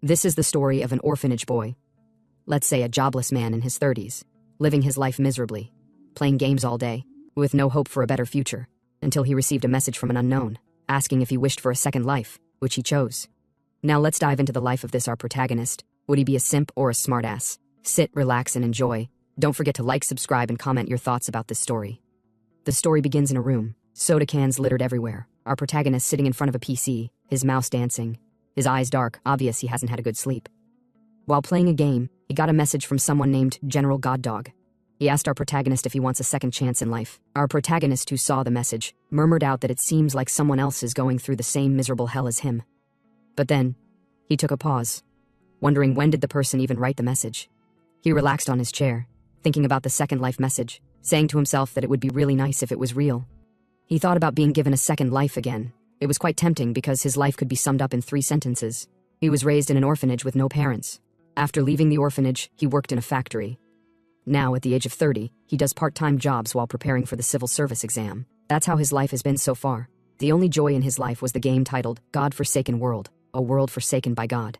This is the story of an orphanage boy. Let's say a jobless man in his 30s, living his life miserably, playing games all day, with no hope for a better future, until he received a message from an unknown, asking if he wished for a second life, which he chose. Now let's dive into the life of this our protagonist. Would he be a simp or a smartass? Sit, relax, and enjoy. Don't forget to like, subscribe, and comment your thoughts about this story. The story begins in a room, soda cans littered everywhere, our protagonist sitting in front of a PC, his mouse dancing, his eyes dark, obvious he hasn't had a good sleep. While playing a game, he got a message from someone named General Goddog. He asked our protagonist if he wants a second chance in life. Our protagonist, who saw the message, murmured out that it seems like someone else is going through the same miserable hell as him. But then, he took a pause, wondering when did the person even write the message. He relaxed on his chair, thinking about the second life message, saying to himself that it would be really nice if it was real. He thought about being given a second life again. It was quite tempting because his life could be summed up in 3 sentences. He was raised in an orphanage with no parents. After leaving the orphanage, he worked in a factory. Now, at the age of 30, he does part-time jobs while preparing for the civil service exam. That's how his life has been so far. The only joy in his life was the game titled God-Forsaken World, a world forsaken by God.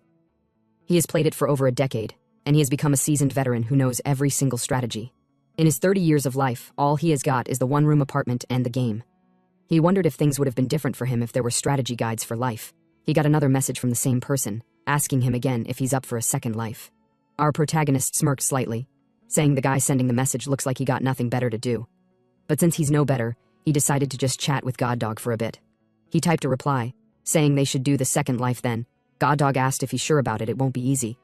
He has played it for over a decade, and he has become a seasoned veteran who knows every single strategy. In his 30 years of life, all he has got is the one-room apartment and the game. He wondered if things would have been different for him if there were strategy guides for life. He got another message from the same person, asking him again if he's up for a second life. Our protagonist smirked slightly, saying the guy sending the message looks like he got nothing better to do. But since he's no better, he decided to just chat with Goddog for a bit. He typed a reply, saying they should do the second life then. Goddog asked if he's sure about it won't be easy.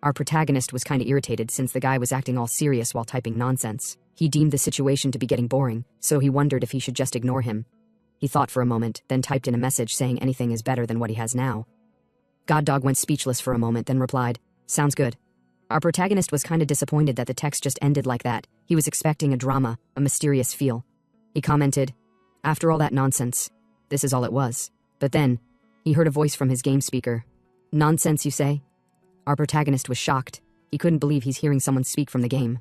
Our protagonist was kinda irritated since the guy was acting all serious while typing nonsense. He deemed the situation to be getting boring, so he wondered if he should just ignore him. He thought for a moment, then typed in a message saying anything is better than what he has now. Goddog went speechless for a moment, then replied, "Sounds good." Our protagonist was kinda disappointed that the text just ended like that. He was expecting a drama, a mysterious feel. He commented, "After all that nonsense, this is all it was." But then, he heard a voice from his game speaker. "Nonsense, you say?" Our protagonist was shocked. He couldn't believe he's hearing someone speak from the game.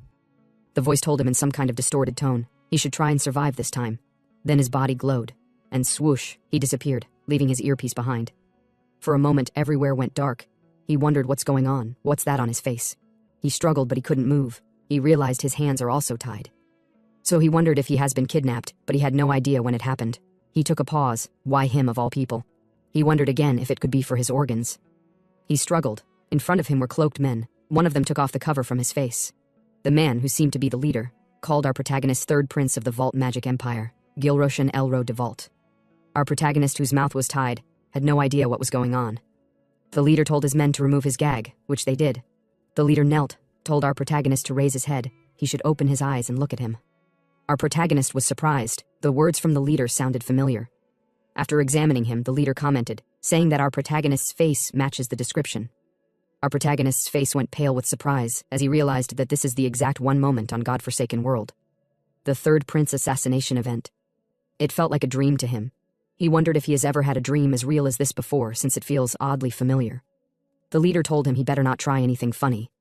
The voice told him in some kind of distorted tone, he should try and survive this time. Then his body glowed, and swoosh, he disappeared, leaving his earpiece behind. For a moment, everywhere went dark. He wondered what's going on, what's that on his face? He struggled, but he couldn't move. He realized his hands are also tied. So he wondered if he has been kidnapped, but he had no idea when it happened. He took a pause. Why him of all people? He wondered again if it could be for his organs. He struggled. In front of him were cloaked men. One of them took off the cover from his face. The man, who seemed to be the leader, called our protagonist third prince of the Vault Magic Empire, Gilroshan Elro de Vault. Our protagonist, whose mouth was tied, had no idea what was going on. The leader told his men to remove his gag, which they did. The leader knelt, told our protagonist to raise his head. He should open his eyes and look at him. Our protagonist was surprised. The words from the leader sounded familiar. After examining him, the leader commented, saying that our protagonist's face matches the description. Our protagonist's face went pale with surprise as he realized that this is the exact one moment on God-Forsaken World. The third Prince Assassination event. It felt like a dream to him. He wondered if he has ever had a dream as real as this before, since it feels oddly familiar. The leader told him he better not try anything funny.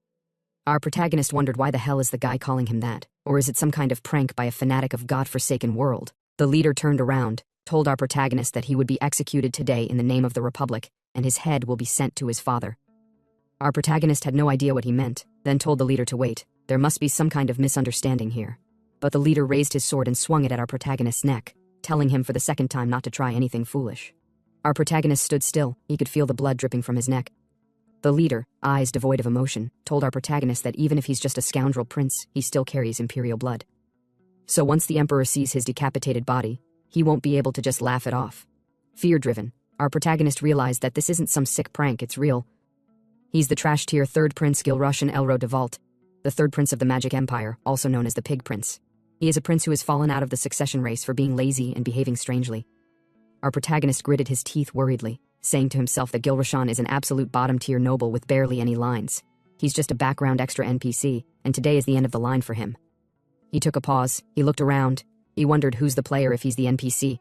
Our protagonist wondered why the hell is the guy calling him that, or is it some kind of prank by a fanatic of God-Forsaken World? The leader turned around, told our protagonist that he would be executed today in the name of the Republic, and his head will be sent to his father. Our protagonist had no idea what he meant, then told the leader to wait. There must be some kind of misunderstanding here. But the leader raised his sword and swung it at our protagonist's neck, telling him for the second time not to try anything foolish. Our protagonist stood still. He could feel the blood dripping from his neck. The leader, eyes devoid of emotion, told our protagonist that even if he's just a scoundrel prince, he still carries imperial blood. So once the emperor sees his decapitated body, he won't be able to just laugh it off. Fear-driven, our protagonist realized that this isn't some sick prank, it's real. He's the trash-tier third prince Gilroshan Elro de Vault, the third prince of the Magic Empire, also known as the Pig Prince. He is a prince who has fallen out of the succession race for being lazy and behaving strangely. Our protagonist gritted his teeth worriedly, saying to himself that Gilroshan is an absolute bottom-tier noble with barely any lines. He's just a background extra NPC, and today is the end of the line for him. He took a pause, he looked around, he wondered who's the player if he's the NPC.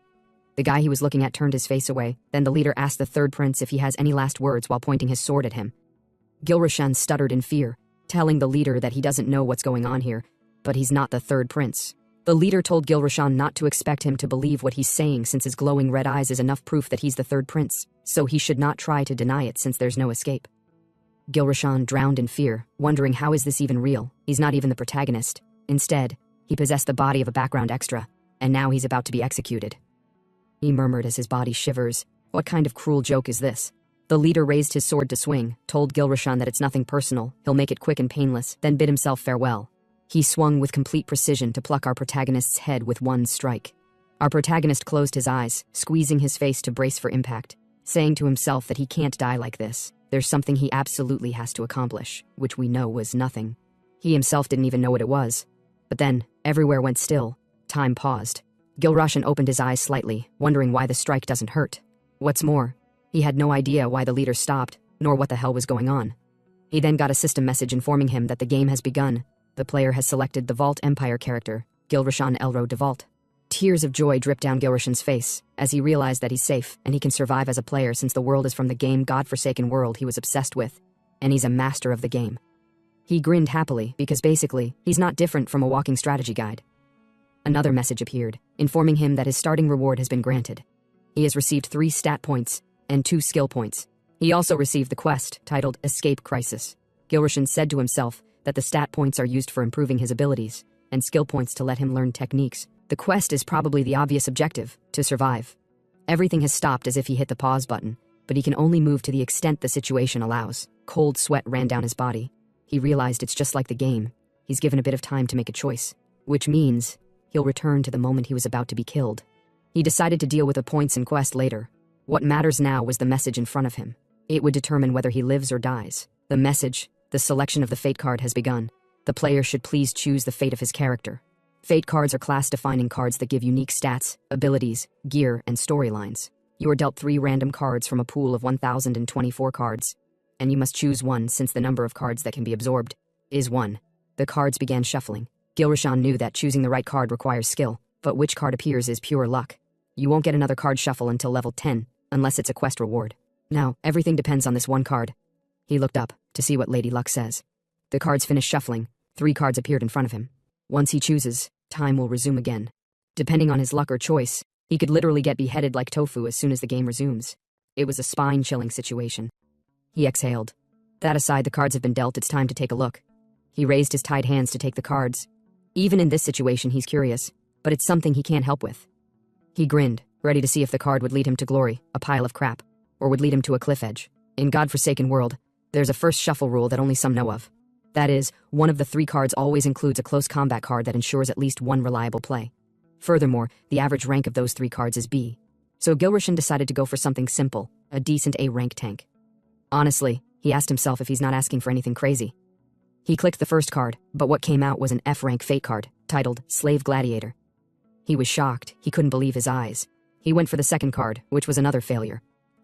The guy he was looking at turned his face away, then the leader asked the third prince if he has any last words while pointing his sword at him. Gilroshan stuttered in fear, telling the leader that he doesn't know what's going on here, but he's not the third prince. The leader told Gilroshan not to expect him to believe what he's saying since his glowing red eyes is enough proof that he's the third prince, so he should not try to deny it since there's no escape. Gilrashan drowned in fear, wondering how is this even real? He's not even the protagonist. Instead, he possessed the body of a background extra, and now he's about to be executed. He murmured as his body shivers. What kind of cruel joke is this? The leader raised his sword to swing, told Gilrashan that it's nothing personal, he'll make it quick and painless, then bid himself farewell. He swung with complete precision to pluck our protagonist's head with one strike. Our protagonist closed his eyes, squeezing his face to brace for impact, saying to himself that he can't die like this. There's something he absolutely has to accomplish, which we know was nothing. He himself didn't even know what it was. But then, everywhere went still. Time paused. Gilrashan opened his eyes slightly, wondering why the strike doesn't hurt. What's more, he had no idea why the leader stopped, nor what the hell was going on. He then got a system message informing him that the game has begun. The player has selected the Vault Empire character, Gilrashan Elro de Vault. Tears of joy dripped down Gilrashan's face as he realized that he's safe and he can survive as a player since the world is from the game godforsaken world he was obsessed with, and he's a master of the game. He grinned happily because basically, he's not different from a walking strategy guide. Another message appeared, informing him that his starting reward has been granted. He has received 3 stat points and 2 skill points. He also received the quest titled Escape Crisis. Gilrashan said to himself that the stat points are used for improving his abilities, and skill points to let him learn techniques. The quest is probably the obvious objective, to survive. Everything has stopped as if he hit the pause button, but he can only move to the extent the situation allows. Cold sweat ran down his body. He realized it's just like the game. He's given a bit of time to make a choice, which means he'll return to the moment he was about to be killed. He decided to deal with the points and quest later. What matters now was the message in front of him. It would determine whether he lives or dies. The message, the selection of the fate card has begun. The player should please choose the fate of his character. Fate cards are class-defining cards that give unique stats, abilities, gear, and storylines. You are dealt 3 random cards from a pool of 1,024 cards, and you must choose one since the number of cards that can be absorbed is 1. The cards began shuffling. Gilrashan knew that choosing the right card requires skill, but which card appears is pure luck. You won't get another card shuffle until level 10, unless it's a quest reward. Now, everything depends on this one card. He looked up to see what Lady Luck says. The cards finished shuffling. 3 cards appeared in front of him. Once he chooses, time will resume again. Depending on his luck or choice, he could literally get beheaded like tofu as soon as the game resumes. It was a spine-chilling situation. He exhaled. That aside, the cards have been dealt, it's time to take a look. He raised his tied hands to take the cards. Even in this situation, he's curious, but it's something he can't help with. He grinned, ready to see if the card would lead him to glory, a pile of crap, or would lead him to a cliff edge. In godforsaken world, there's a first shuffle rule that only some know of. That is, one of the 3 cards always includes a close combat card that ensures at least 1 reliable play. Furthermore, the average rank of those 3 cards is B. So Gilrashan decided to go for something simple, a decent A-rank tank. Honestly, he asked himself if he's not asking for anything crazy. He clicked the first card, but what came out was an F-rank fate card, titled Slave Gladiator. He was shocked, he couldn't believe his eyes. He went for the second card, which was another failure.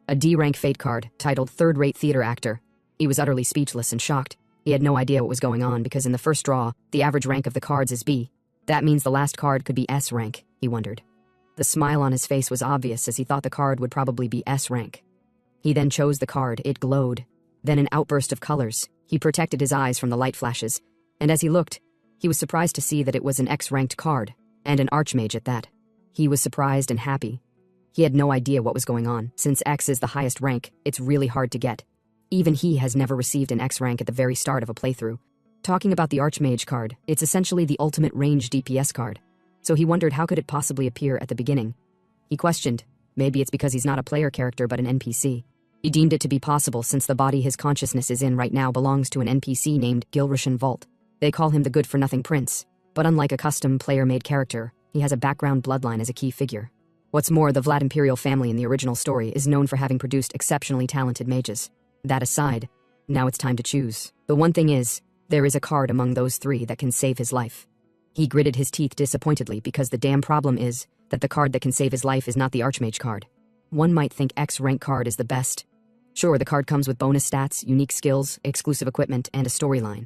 A D-rank fate card, titled Third-Rate Theater Actor. He was utterly speechless and shocked. He had no idea what was going on because in the first draw, the average rank of the cards is B. That means the last card could be S rank, he wondered. The smile on his face was obvious as he thought the card would probably be S rank. He then chose the card, it glowed. Then an outburst of colors. He protected his eyes from the light flashes, and as he looked, he was surprised to see that it was an X-ranked card, and an Archmage at that. He was surprised and happy. He had no idea what was going on. Since X is the highest rank, it's really hard to get. Even he has never received an X rank at the very start of a playthrough. Talking about the Archmage card, it's essentially the ultimate range DPS card. So he wondered how could it possibly appear at the beginning. He questioned, maybe it's because he's not a player character but an NPC. He deemed it to be possible since the body his consciousness is in right now belongs to an NPC named Gilrashan Vault. They call him the good-for-nothing prince, but unlike a custom player-made character, he has a background bloodline as a key figure. What's more, the Vlad Imperial family in the original story is known for having produced exceptionally talented mages. That aside, now it's time to choose. The one thing is, there is a card among those 3 that can save his life. He gritted his teeth disappointedly because the damn problem is that the card that can save his life is not the Archmage card. One might think X-rank card is the best. Sure, the card comes with bonus stats, unique skills, exclusive equipment, and a storyline.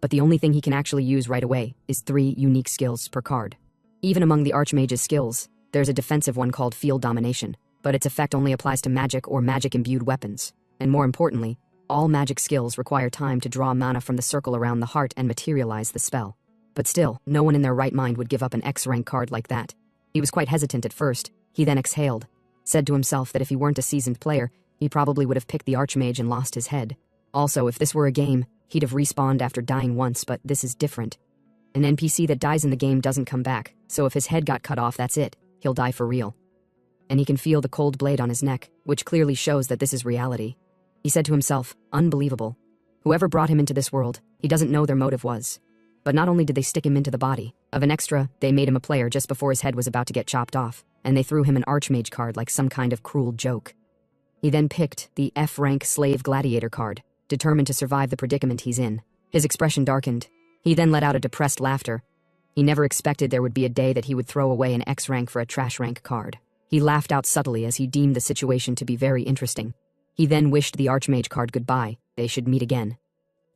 But the only thing he can actually use right away is 3 unique skills per card. Even among the Archmage's skills, there's a defensive one called Field Domination, but its effect only applies to magic or magic-imbued weapons. And more importantly, all magic skills require time to draw mana from the circle around the heart and materialize the spell. But still, no one in their right mind would give up an X-rank card like that. He was quite hesitant at first. He then exhaled, said to himself that if he weren't a seasoned player, he probably would have picked the Archmage and lost his head. Also, if this were a game, he'd have respawned after dying once, but this is different. An NPC that dies in the game doesn't come back, so if his head got cut off, that's it. He'll die for real. And he can feel the cold blade on his neck, which clearly shows that this is reality. He said to himself, unbelievable. Whoever brought him into this world, he doesn't know their motive was. But not only did they stick him into the body of an extra, they made him a player just before his head was about to get chopped off, and they threw him an Archmage card like some kind of cruel joke. He then picked the F-rank Slave Gladiator card, determined to survive the predicament he's in. His expression darkened. He then let out a depressed laughter. He never expected there would be a day that he would throw away an X-rank for a trash rank card. He laughed out subtly as he deemed the situation to be very interesting. He then wished the Archmage card goodbye. They should meet again.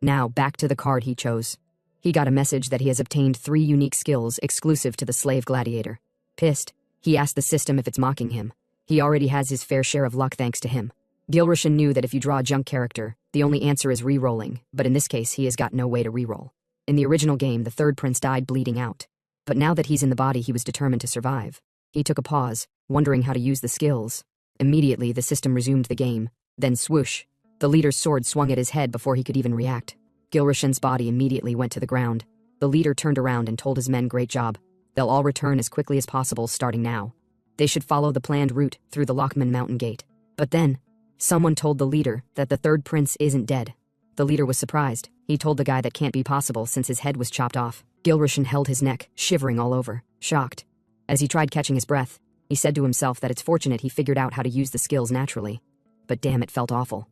Now, back to the card he chose. He got a message that he has obtained 3 unique skills exclusive to the Slave Gladiator. Pissed, he asked the system if it's mocking him. He already has his fair share of luck thanks to him. Gilrushan knew that if you draw a junk character, the only answer is re-rolling, but in this case he has got no way to re-roll. In the original game, the third prince died bleeding out. But now that he's in the body, he was determined to survive. He took a pause, wondering how to use the skills. Immediately, the system resumed the game. Then swoosh, the leader's sword swung at his head before he could even react. Gilrushan's body immediately went to the ground. The leader turned around and told his men, great job. They'll all return as quickly as possible starting now. They should follow the planned route through the Lockman Mountain Gate. But then, someone told the leader that the third prince isn't dead. The leader was surprised. He told the guy that can't be possible since his head was chopped off. Gilrushan held his neck, shivering all over, shocked. As he tried catching his breath, he said to himself that it's fortunate he figured out how to use the skills naturally. But damn, it felt awful.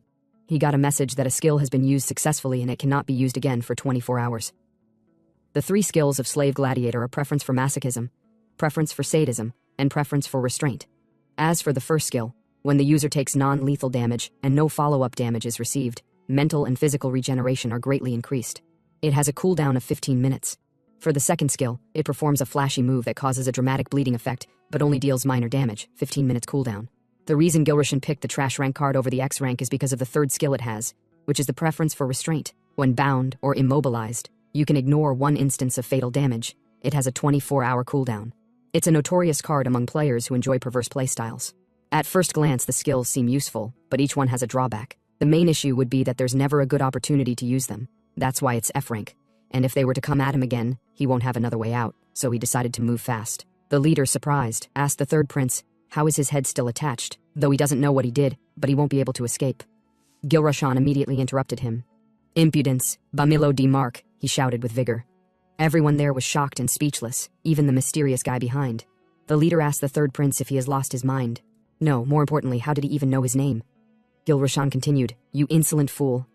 He got a message that a skill has been used successfully and it cannot be used again for 24 hours. The 3 skills of Slave Gladiator are preference for masochism, preference for sadism, and preference for restraint. As for the first skill, when the user takes non-lethal damage and no follow-up damage is received, mental and physical regeneration are greatly increased. It has a cooldown of 15 minutes. For the second skill, it performs a flashy move that causes a dramatic bleeding effect, but only deals minor damage, 15 minutes cooldown. The reason Gilrushan picked the trash rank card over the X rank is because of the third skill it has, which is the preference for restraint. When bound or immobilized, you can ignore 1 instance of fatal damage. It has a 24-hour cooldown. It's a notorious card among players who enjoy perverse playstyles. At first glance, the skills seem useful, but each one has a drawback. The main issue would be that there's never a good opportunity to use them. That's why it's F rank. And if they were to come at him again, he won't have another way out, so he decided to move fast. The leader, surprised, asked the third prince, how is his head still attached? Though he doesn't know what he did, but he won't be able to escape. Gilrushan immediately interrupted him. Impudence, Bamilo di Mark, he shouted with vigor. Everyone there was shocked and speechless, even the mysterious guy behind. The leader asked the third prince if he has lost his mind. No, more importantly, how did he even know his name? Gilrushan continued, you insolent fool.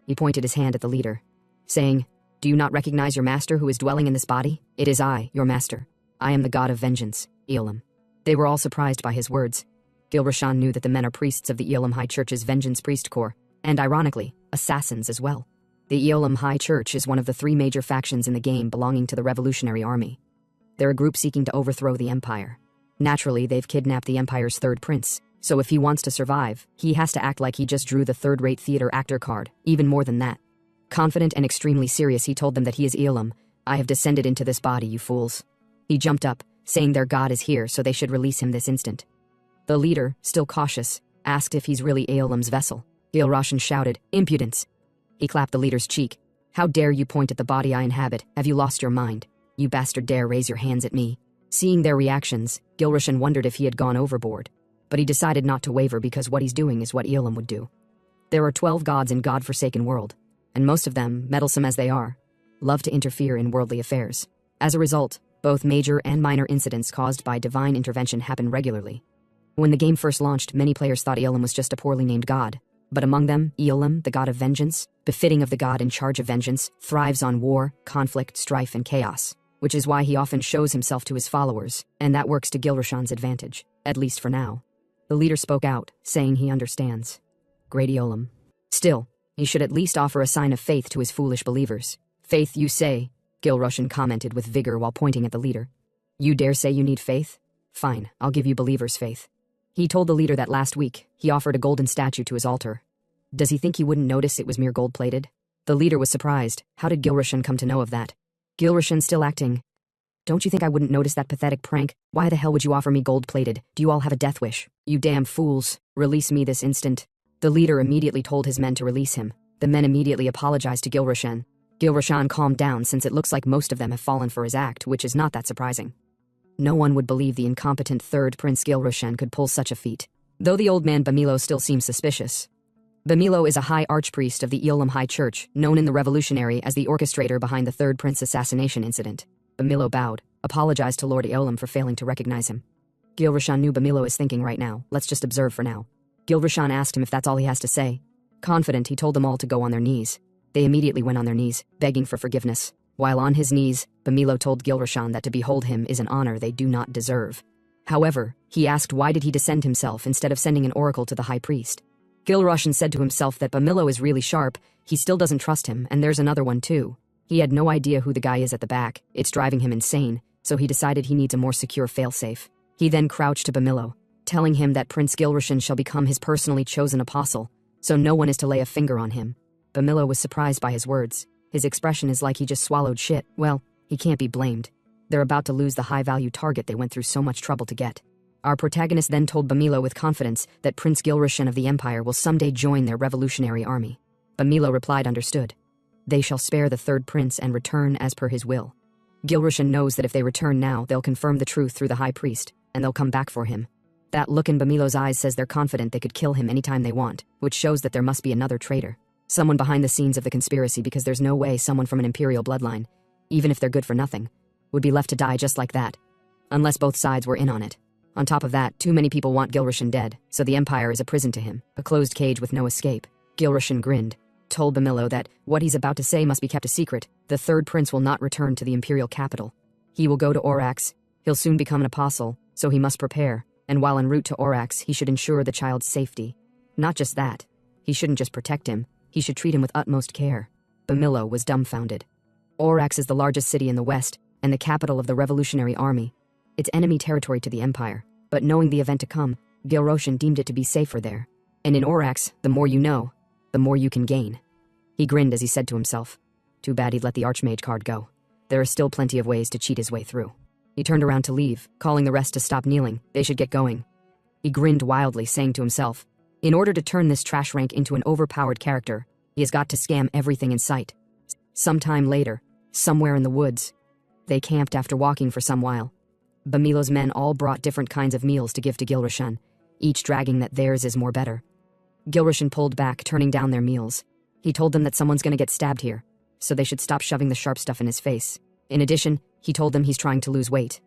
He pointed his hand at the leader, saying, do you not recognize your master who is dwelling in this body? It is I, your master. I am the god of vengeance, Elam. They were all surprised by his words. Gilrushan knew that the men are priests of the Elam High Church's Vengeance Priest Corps, and ironically, assassins as well. The Elam High Church is one of the 3 major factions in the game belonging to the Revolutionary Army. They're a group seeking to overthrow the Empire. Naturally, they've kidnapped the Empire's third prince, so if he wants to survive, he has to act like he just drew the third-rate theater actor card, even more than that. Confident and extremely serious, he told them that he is Elam. I have descended into this body, you fools. He jumped up, saying their god is here, so they should release him this instant. The leader, still cautious, asked if he's really Elam's vessel. Gilrushan shouted, impudence. He clapped the leader's cheek. How dare you point at the body I inhabit? Have you lost your mind? You bastard dare raise your hands at me. Seeing their reactions, Gilrushan wondered if he had gone overboard. But he decided not to waver because what he's doing is what Elam would do. There are 12 gods in God-forsaken world, and most of them, meddlesome as they are, love to interfere in worldly affairs. As a result, both major and minor incidents caused by divine intervention happen regularly. When the game first launched, many players thought Elam was just a poorly named god. But among them, Elam, the god of vengeance, befitting of the god in charge of vengeance, thrives on war, conflict, strife, and chaos, which is why he often shows himself to his followers, and that works to Gilrushan's advantage, at least for now. The leader spoke out, saying he understands. Great Elam. Still, he should at least offer a sign of faith to his foolish believers. Faith, you say? Gilrushan commented with vigor while pointing at the leader. You dare say you need faith? Fine, I'll give you believers' faith. He told the leader that last week, he offered a golden statue to his altar. Does he think he wouldn't notice it was mere gold-plated? The leader was surprised. How did Gilrushan come to know of that? Gilrushan still acting. Don't you think I wouldn't notice that pathetic prank? Why the hell would you offer me gold-plated? Do you all have a death wish? You damn fools. Release me this instant. The leader immediately told his men to release him, The men immediately apologized to Gilroshan. Gilroshan calmed down since it looks like most of them have fallen for his act, which is not that surprising. No one would believe the incompetent third Prince Gilroshan could pull such a feat, though the old man Bamilo still seems suspicious. Bamilo is a high archpriest of the Eolim High Church, known in the Revolutionary as the orchestrator behind the third Prince assassination incident. Bamilo bowed, apologized to Lord Eolim for failing to recognize him. Gilroshan knew Bamilo is thinking right now. Let's just observe for now. Gilroshan asked him if that's all he has to say. Confident, he told them all to go on their knees. They immediately went on their knees, begging for forgiveness. While on his knees, Bamilo told Gilroshan that to behold him is an honor they do not deserve. However, he asked why did he descend himself instead of sending an oracle to the high priest. Gilroshan said to himself that Bamilo is really sharp, he still doesn't trust him, and there's another one too. He had no idea who the guy is at the back, it's driving him insane, so he decided he needs a more secure failsafe. He then crouched to Bamilo, telling him that Prince Gilroshan shall become his personally chosen apostle, so no one is to lay a finger on him. Bamilo was surprised by his words. His expression is like he just swallowed shit. Well, he can't be blamed. They're about to lose the high-value target they went through so much trouble to get. Our protagonist then told Bamilo with confidence that Prince Gilroshan of the Empire will someday join their revolutionary army. Bamilo replied understood. They shall spare the third prince and return as per his will. Gilroshan knows that if they return now, they'll confirm the truth through the high priest, and they'll come back for him. That look in Bamilo's eyes says they're confident they could kill him anytime they want, which shows that there must be another traitor. Someone behind the scenes of the conspiracy, because there's no way someone from an imperial bloodline, even if they're good for nothing, would be left to die just like that. Unless both sides were in on it. On top of that, too many people want Gilroshan dead, so the Empire is a prison to him, a closed cage with no escape. Gilroshan grinned, told Bamilo that what he's about to say must be kept a secret. The third prince will not return to the imperial capital. He will go to Orax. He'll soon become an apostle, so he must prepare, and while en route to Orax, he should ensure the child's safety. Not just that. He shouldn't just protect him, he should treat him with utmost care. Bamilo was dumbfounded. Orax is the largest city in the west, and the capital of the revolutionary army. It's enemy territory to the Empire, but knowing the event to come, Gilroshan deemed it to be safer there. And in Orax, the more you know, the more you can gain. He grinned as he said to himself, too bad he'd let the Archmage card go. There are still plenty of ways to cheat his way through. He turned around to leave, calling the rest to stop kneeling. They should get going. He grinned wildly, saying to himself, in order to turn this trash rank into an overpowered character, he has got to scam everything in sight. Sometime later, somewhere in the woods, they camped after walking for some while. Bamilo's men all brought different kinds of meals to give to Gilroshan, each dragging that theirs is more better. Gilroshan pulled back, turning down their meals. He told them that someone's gonna get stabbed here, so they should stop shoving the sharp stuff in his face. In addition, he told them he's trying to lose weight.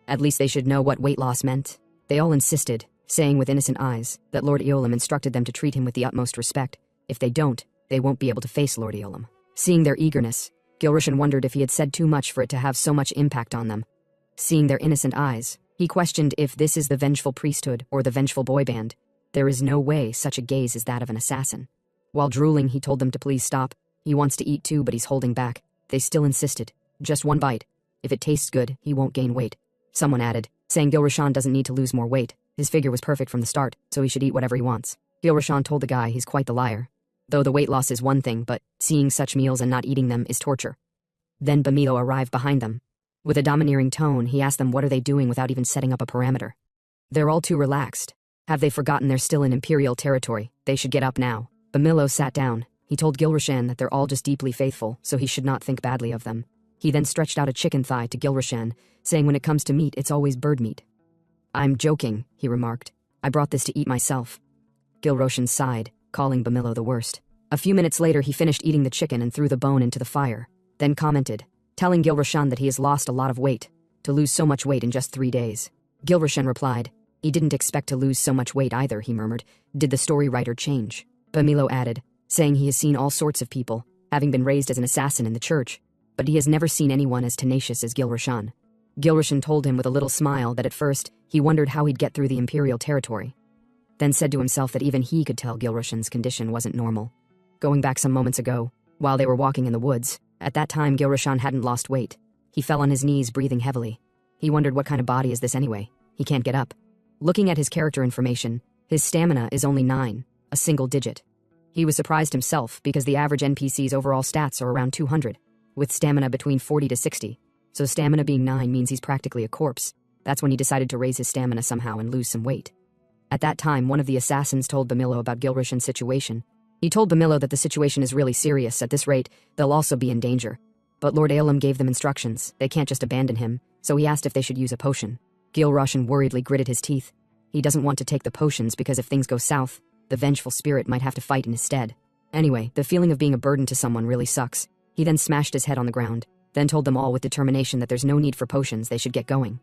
At least they should know what weight loss meant. They all insisted, saying with innocent eyes that Lord Eolim instructed them to treat him with the utmost respect. If they don't, they won't be able to face Lord Eolim. Seeing their eagerness, Gilroshan wondered if he had said too much for it to have so much impact on them. Seeing their innocent eyes, he questioned if this is the vengeful priesthood or the vengeful boy band. There is no way such a gaze is that of an assassin. While drooling, he told them to please stop. He wants to eat too, but he's holding back. They still insisted. Just one bite. If it tastes good, he won't gain weight. Someone added, saying Gilroshan doesn't need to lose more weight. His figure was perfect from the start, so he should eat whatever he wants. Gilroshan told the guy he's quite the liar. Though the weight loss is one thing, but seeing such meals and not eating them is torture. Then Bamilo arrived behind them. With a domineering tone, he asked them what are they doing without even setting up a parameter. They're all too relaxed. Have they forgotten they're still in imperial territory? They should get up now. Bamilo sat down. He told Gilroshan that they're all just deeply faithful, so he should not think badly of them. He then stretched out a chicken thigh to Gilroshan, saying when it comes to meat, it's always bird meat. I'm joking, he remarked. I brought this to eat myself. Gilroshan sighed, calling Bamilo the worst. A few minutes later, he finished eating the chicken and threw the bone into the fire, then commented, telling Gilroshan that he has lost a lot of weight, to lose so much weight in just 3 days. Gilroshan replied, he didn't expect to lose so much weight either, he murmured. Did the story writer change? Bamilo added, saying he has seen all sorts of people, having been raised as an assassin in the church, but he has never seen anyone as tenacious as Gilroshan. Gilroshan told him with a little smile that at first, he wondered how he'd get through the imperial territory, then said to himself that even he could tell Gilroshan's condition wasn't normal. Going back some moments ago, while they were walking in the woods, at that time Gilroshan hadn't lost weight. He fell on his knees, breathing heavily. He wondered what kind of body is this anyway? He can't get up. Looking at his character information, his stamina is only 9, a single digit. He was surprised himself because the average NPC's overall stats are around 200, with stamina between 40 to 60, so stamina being 9 means he's practically a corpse. That's when he decided to raise his stamina somehow and lose some weight. At that time, one of the assassins told Bamilo about Gilroshan's situation. He told Bamilo that the situation is really serious. At this rate, they'll also be in danger. But Lord Aelum gave them instructions. They can't just abandon him, so he asked if they should use a potion. Gilroshan worriedly gritted his teeth. He doesn't want to take the potions because if things go south, the vengeful spirit might have to fight in his stead. Anyway, the feeling of being a burden to someone really sucks. He then smashed his head on the ground, then told them all with determination that there's no need for potions, they should get going.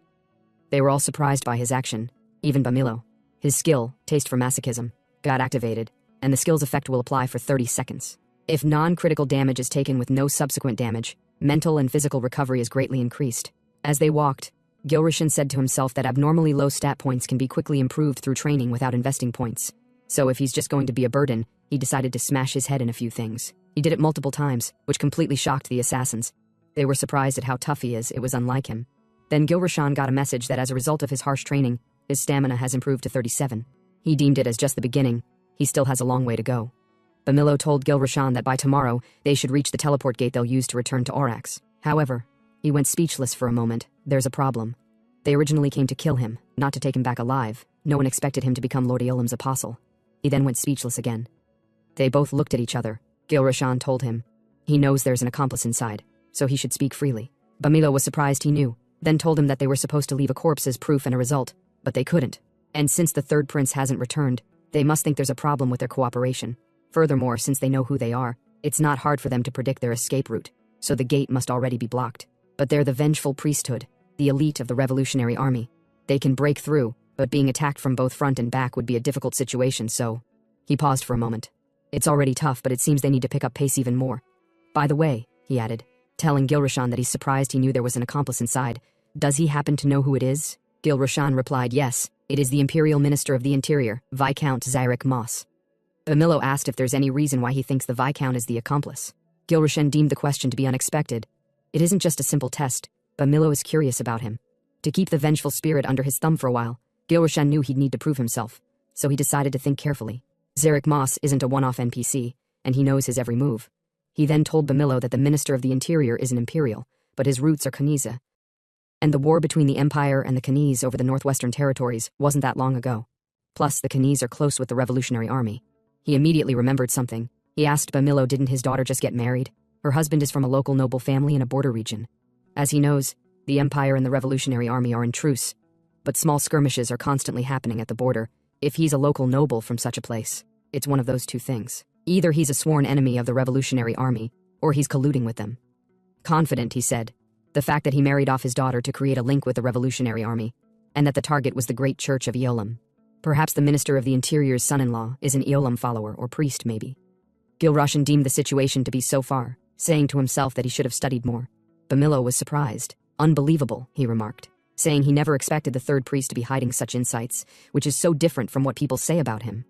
They were all surprised by his action, even Bamilo. His skill, taste for masochism, got activated, and the skill's effect will apply for 30 seconds. If non-critical damage is taken with no subsequent damage, mental and physical recovery is greatly increased. As they walked, Gilroshan said to himself that abnormally low stat points can be quickly improved through training without investing points. So if he's just going to be a burden, he decided to smash his head in a few things. He did it multiple times, which completely shocked the assassins. They were surprised at how tough he is. It was unlike him. Then Gilroshan got a message that as a result of his harsh training, his stamina has improved to 37. He deemed it as just the beginning. He still has a long way to go. Bamilo told Gilroshan that by tomorrow, they should reach the teleport gate they'll use to return to Orax. However, he went speechless for a moment. There's a problem. They originally came to kill him, not to take him back alive. No one expected him to become Lord Aelum's apostle. He then went speechless again. They both looked at each other. Gilroshan told him. He knows there's an accomplice inside, so he should speak freely. Bamilo was surprised he knew, then told him that they were supposed to leave a corpse as proof and a result, but they couldn't. And since the third prince hasn't returned, they must think there's a problem with their cooperation. Furthermore, since they know who they are, it's not hard for them to predict their escape route, so the gate must already be blocked. But they're the vengeful priesthood, the elite of the revolutionary army. They can break through, but being attacked from both front and back would be a difficult situation, so... He paused for a moment. It's already tough, but it seems they need to pick up pace even more. By the way, he added, telling Gilroshan that he's surprised he knew there was an accomplice inside. Does he happen to know who it is? Gilroshan replied yes, it is the Imperial Minister of the Interior, Viscount Zyrek Moss. Bamilo asked if there's any reason why he thinks the Viscount is the accomplice. Gilroshan deemed the question to be unexpected. It isn't just a simple test. Bamilo is curious about him. To keep the vengeful spirit under his thumb for a while, Gilroshan knew he'd need to prove himself, so he decided to think carefully. Zyrek Moss isn't a one-off NPC, and he knows his every move. He then told Bamilo that the Minister of the Interior is an Imperial, but his roots are Kaniza. And the war between the Empire and the Kaniz over the Northwestern Territories wasn't that long ago. Plus, the Kaniz are close with the Revolutionary Army. He immediately remembered something. He asked Bamilo, didn't his daughter just get married? Her husband is from a local noble family in a border region. As he knows, the Empire and the Revolutionary Army are in truce, but small skirmishes are constantly happening at the border. If he's a local noble from such a place, it's one of those two things. Either he's a sworn enemy of the Revolutionary Army, or he's colluding with them. Confident, he said, the fact that he married off his daughter to create a link with the Revolutionary Army, and that the target was the Great Church of Eolim. Perhaps the Minister of the Interior's son-in-law is an Eolim follower or priest, maybe. Gilroshan deemed the situation to be so far, saying to himself that he should have studied more. Bamilo was surprised. Unbelievable, he remarked, saying he never expected the third priest to be hiding such insights, which is so different from what people say about him.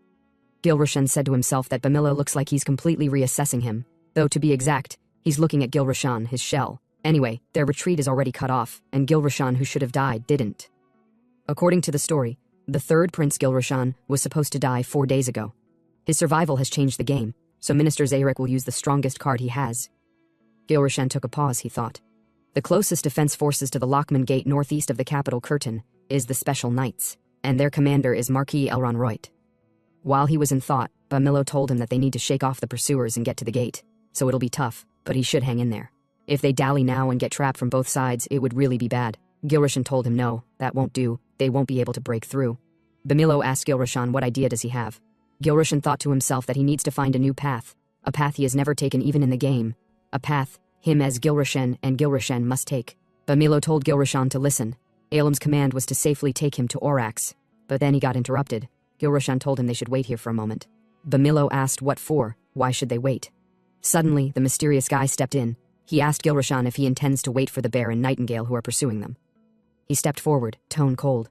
Gilroshan said to himself that Bamilo looks like he's completely reassessing him, though to be exact, he's looking at Gilroshan, his shell. Anyway, their retreat is already cut off, and Gilroshan, who should have died, didn't. According to the story, the third Prince Gilroshan was supposed to die 4 days ago. His survival has changed the game, so Minister Zyrek will use the strongest card he has. Gilroshan took a pause, he thought. The closest defense forces to the Lockman Gate northeast of the capital Curtain is the Special Knights, and their commander is Marquis Elron Reut. While he was in thought, Bamilo told him that they need to shake off the pursuers and get to the gate, so it'll be tough, but he should hang in there. If they dally now and get trapped from both sides, it would really be bad. Gilroshan told him no, that won't do, they won't be able to break through. Bamilo asked Gilroshan what idea does he have. Gilroshan thought to himself that he needs to find a new path, a path he has never taken even in the game, a path him as Gilroshan and Gilroshan must take. Bamilo told Gilroshan to listen. Aelim's command was to safely take him to Orax, but then he got interrupted. Gilroshan told him they should wait here for a moment. Bamilo asked what for, why should they wait? Suddenly, the mysterious guy stepped in. He asked Gilroshan if he intends to wait for the bear and nightingale who are pursuing them. He stepped forward, tone cold.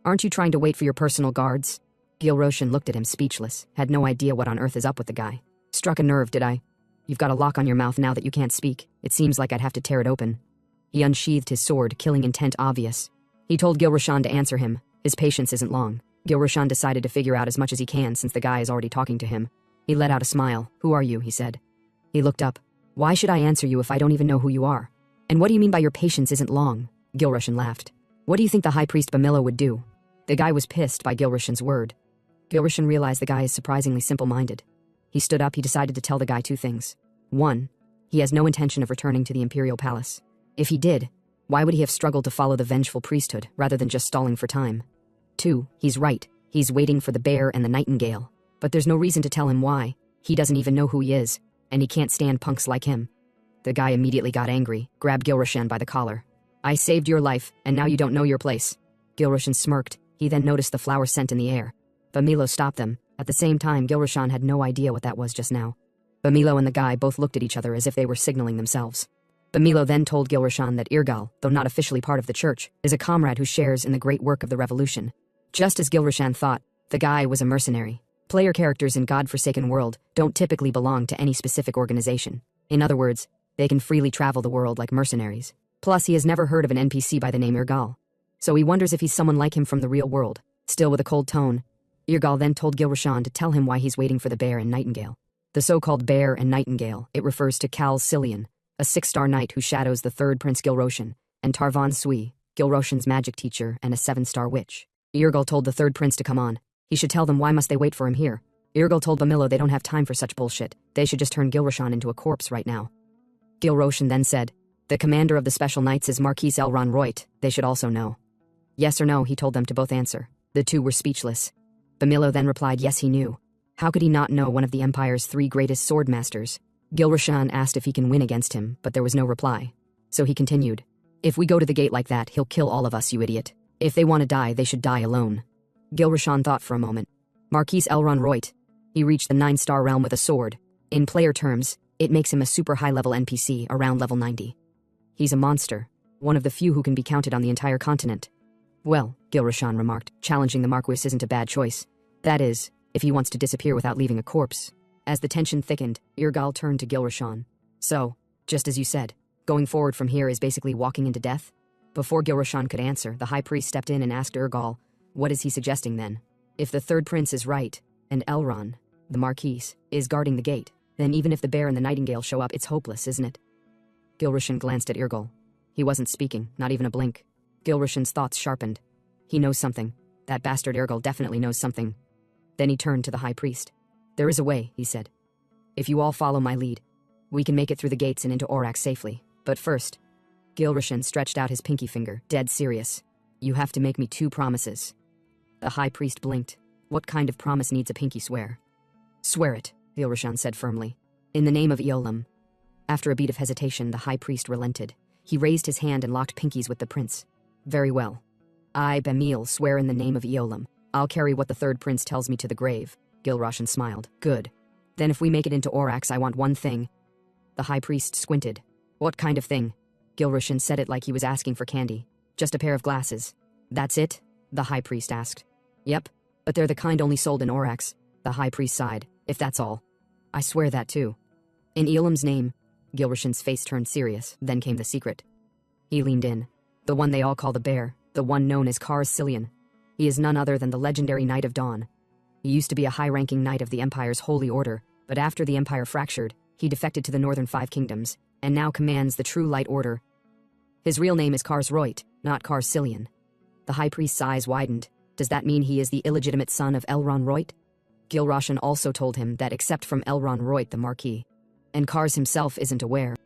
Aren't you trying to wait for your personal guards? Gilroshan looked at him speechless, had no idea what on earth is up with the guy. Struck a nerve, did I? You've got a lock on your mouth now that you can't speak. It seems like I'd have to tear it open. He unsheathed his sword, killing intent obvious. He told Gilroshan to answer him. His patience isn't long. Gilroshan decided to figure out as much as he can since the guy is already talking to him. He let out a smile. Who are you? He said. He looked up. Why should I answer you if I don't even know who you are? And what do you mean by your patience isn't long? Gilroshan laughed. What do you think the High Priest Bamilo would do? The guy was pissed by Gilroshan's word. Gilroshan realized the guy is surprisingly simple-minded. He stood up. He decided to tell the guy two things. 1. He has no intention of returning to the imperial palace. If he did, why would he have struggled to follow the vengeful priesthood rather than just stalling for time? 2. He's right. He's waiting for the bear and the nightingale. But there's no reason to tell him why. He doesn't even know who he is, and he can't stand punks like him. The guy immediately got angry, grabbed Gilroshan by the collar. I saved your life, and now you don't know your place. Gilroshan smirked. He then noticed the flower scent in the air. Bamilo stopped them. At the same time, Gilroshan had no idea what that was just now. Bamilo and the guy both looked at each other as if they were signaling themselves. Bamilo then told Gilroshan that Irgal, though not officially part of the church, is a comrade who shares in the great work of the revolution. Just as Gilroshan thought, the guy was a mercenary. Player characters in God-forsaken world don't typically belong to any specific organization. In other words, they can freely travel the world like mercenaries. Plus, he has never heard of an NPC by the name Irgal. So he wonders if he's someone like him from the real world. Still with a cold tone, Irgal then told Gilroshan to tell him why he's waiting for the bear and nightingale. The so-called bear and nightingale, it refers to Cal Cillian, a 6-star knight who shadows the 3rd Prince Gilroshan, and Tarvan Sui, Gilroshan's magic teacher and a 7-star witch. Irgal told the 3rd Prince to come on. He should tell them why must they wait for him here. Irgal told Bamilo they don't have time for such bullshit. They should just turn Gilroshan into a corpse right now. Gilroshan then said, the commander of the Special Knights is Marquis Elron Reut. They should also know. Yes or no, he told them to both answer. The two were speechless. Bamilo then replied yes, he knew. How could he not know one of the Empire's 3 greatest sword masters? Gilroshan asked if he can win against him, but there was no reply. So he continued, if we go to the gate like that, he'll kill all of us, you idiot. If they want to die, they should die alone. Gilroshan thought for a moment. Marquis Elron Reut. He reached the 9-star realm with a sword. In player terms, it makes him a super high-level NPC, around level 90. He's a monster, one of the few who can be counted on the entire continent. Well, Gilroshan remarked, challenging the Marquis isn't a bad choice. That is, if he wants to disappear without leaving a corpse. As the tension thickened, Irgal turned to Gilroshan. So, just as you said, going forward from here is basically walking into death? Before Gilroshan could answer, the High Priest stepped in and asked Irgal, what is he suggesting then? If the 3rd Prince is right, and Elron, the Marquis, is guarding the gate, then even if the bear and the nightingale show up, it's hopeless, isn't it? Gilroshan glanced at Irgal. He wasn't speaking, not even a blink. Gilroshan's thoughts sharpened. He knows something. That bastard Irgal definitely knows something. Then he turned to the High Priest. There is a way, he said. If you all follow my lead, we can make it through the gates and into Orax safely. But first, Gilroshan stretched out his pinky finger, dead serious. You have to make me 2 promises. The High Priest blinked. What kind of promise needs a pinky swear? Swear it, Gilroshan said firmly. In the name of Eolam. After a beat of hesitation, the High Priest relented. He raised his hand and locked pinkies with the prince. Very well. I, Bamil, swear in the name of Eolam. I'll carry what the 3rd Prince tells me to the grave. Gilroshan smiled. Good. Then if we make it into Orax, I want one thing. The High Priest squinted. What kind of thing? Gilroshan said it like he was asking for candy. Just a pair of glasses. That's it? The High Priest asked. Yep, but they're the kind only sold in Orax. The High Priest sighed. If that's all. I swear that too. In Eolam's name. Gilroshan's face turned serious, then came the secret. He leaned in. The one they all call the bear, the one known as Kars Cillian. He is none other than the legendary Knight of Dawn. He used to be a high-ranking knight of the Empire's Holy Order, but after the Empire fractured, he defected to the Northern 5 Kingdoms, and now commands the True Light Order. His real name is Kars Reut, not Kars Cillian. The High Priest's eyes widened. Does that mean he is the illegitimate son of Elron Reut? Gilroshan also told him that except from Elron Reut the Marquis, and Kars himself isn't aware.